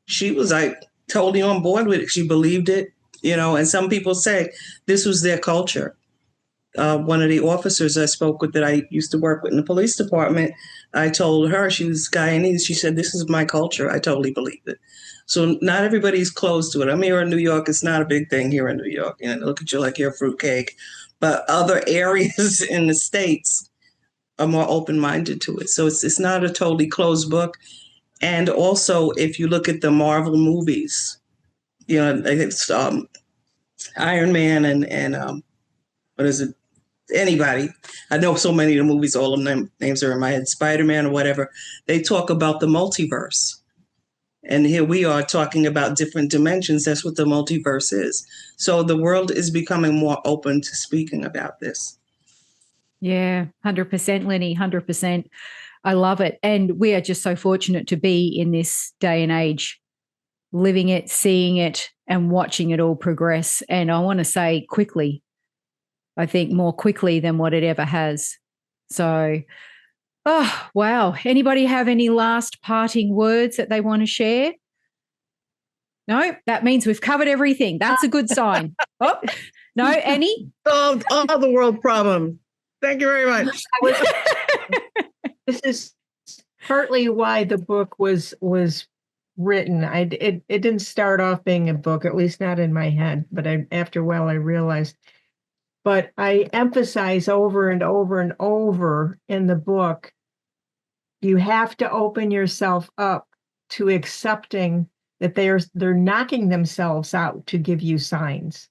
She was like totally on board with it. She believed it, and some people say this was their culture. One of the officers I spoke with that I used to work with in the police department, I told her, she was Guyanese. She said, this is my culture. I totally believe it. So not everybody's close to it. I'm here in New York. It's not a big thing here in New York. Look at you like you're a fruitcake. But other areas in the States are more open-minded to it. So it's not a totally closed book. And also, if you look at the Marvel movies, it's Iron Man and what is it? Anybody. I know so many of the movies, all of them names are in my head, Spider-Man or whatever. They talk about the multiverse. And here we are talking about different dimensions. That's what the multiverse is. So the world is becoming more open to speaking about this. Yeah, 100%, Lynne, 100%. I love it. And we are just so fortunate to be in this day and age, living it, seeing it, and watching it all progress. And I want to say quickly, I think more quickly than what it ever has. So, oh, wow. Anybody have any last parting words that they want to share? No, that means we've covered everything. That's a good sign. Oh, no, Annie? Solved all the world problem. Thank you very much. This is partly why the book was written. It didn't start off being a book, at least not in my head, but after a while I realized. But I emphasize over and over and over in the book, you have to open yourself up to accepting that they're knocking themselves out to give you signs.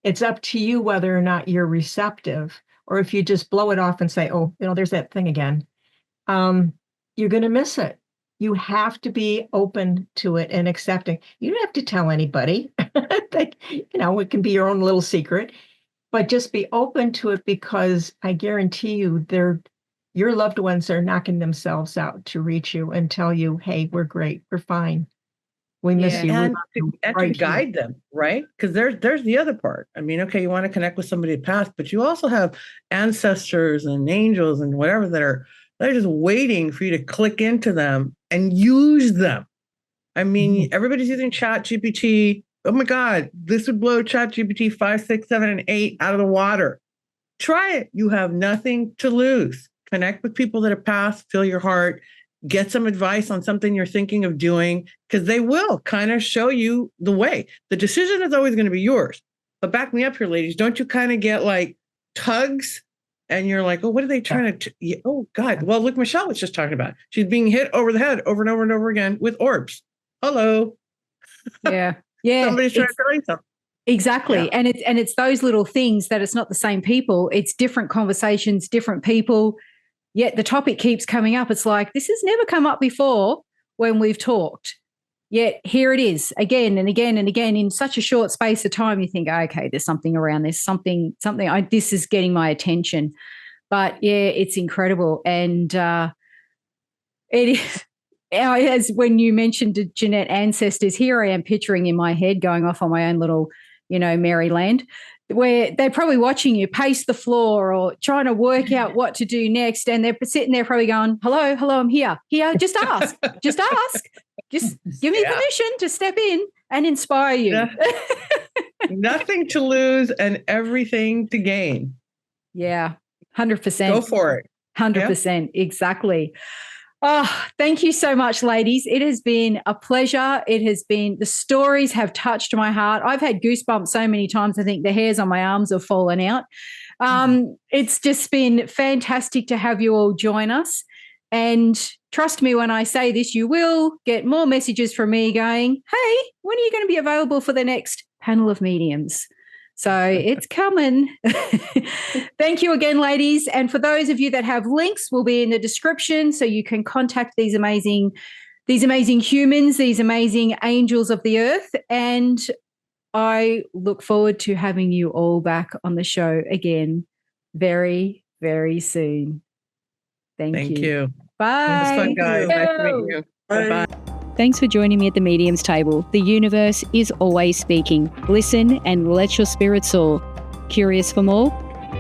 It's up to you whether or not you're receptive, or if you just blow it off and say, oh, there's that thing again. You're going to miss it. You have to be open to it and accepting. You don't have to tell anybody. It can be your own little secret. But just be open to it, because I guarantee you your loved ones are knocking themselves out to reach you and tell you, hey, we're great, we're fine. We miss Yeah. you. We And love you to right here. guide them, right? Because there's the other part. I mean, okay, you want to connect with somebody past, but you also have ancestors and angels and whatever they're just waiting for you to click into them and use them. I mean, everybody's using Chat GPT. Oh my God, this would blow Chat GPT 5, 6, 7, and 8 out of the water. Try it. You have nothing to lose. Connect with people that have passed, feel your heart, get some advice on something you're thinking of doing, because they will kind of show you the way. The decision is always going to be yours. But back me up here, ladies. Don't you kind of get like tugs and you're like, oh, what are they trying to, oh God. Well, look, Michelle was just talking about, she's being hit over the head over and over and over again with orbs. Hello. Yeah. Yeah. Somebody's trying to tell you something. Exactly. Yeah. And it's those little things that it's not the same people. It's different conversations, different people. Yet the topic keeps coming up. It's like, this has never come up before when we've talked. Yet here it is again and again and again in such a short space of time. You think, okay, there's something around this, something, this is getting my attention. But yeah, it's incredible. And it is, as when you mentioned Jeannette ancestors, here I am picturing in my head going off on my own little, Maryland, where they're probably watching you pace the floor or trying to work out what to do next. And they're sitting there probably going, hello, I'm here, just ask, just give me permission to step in and inspire you. Yeah. Nothing to lose and everything to gain. Yeah, 100%. Go for it. 100%. Yeah. Exactly. Oh, thank you so much, ladies. It has been a pleasure. The stories have touched my heart. I've had goosebumps so many times. I think the hairs on my arms have fallen out. It's just been fantastic to have you all join us. And trust me when I say this, you will get more messages from me going, hey, when are you going to be available for the next panel of mediums? So it's coming. Thank you again, ladies. And for those of you that have links, will be in the description so you can contact these amazing humans, these amazing angels of the earth. And I look forward to having you all back on the show again very, very soon. Thank you. Bye. It was fun, guys. Nice to meet you. Bye-bye. Thanks for joining me at the Medium's Table. The universe is always speaking. Listen and let your spirit soar. Curious for more?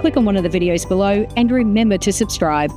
Click on one of the videos below and remember to subscribe.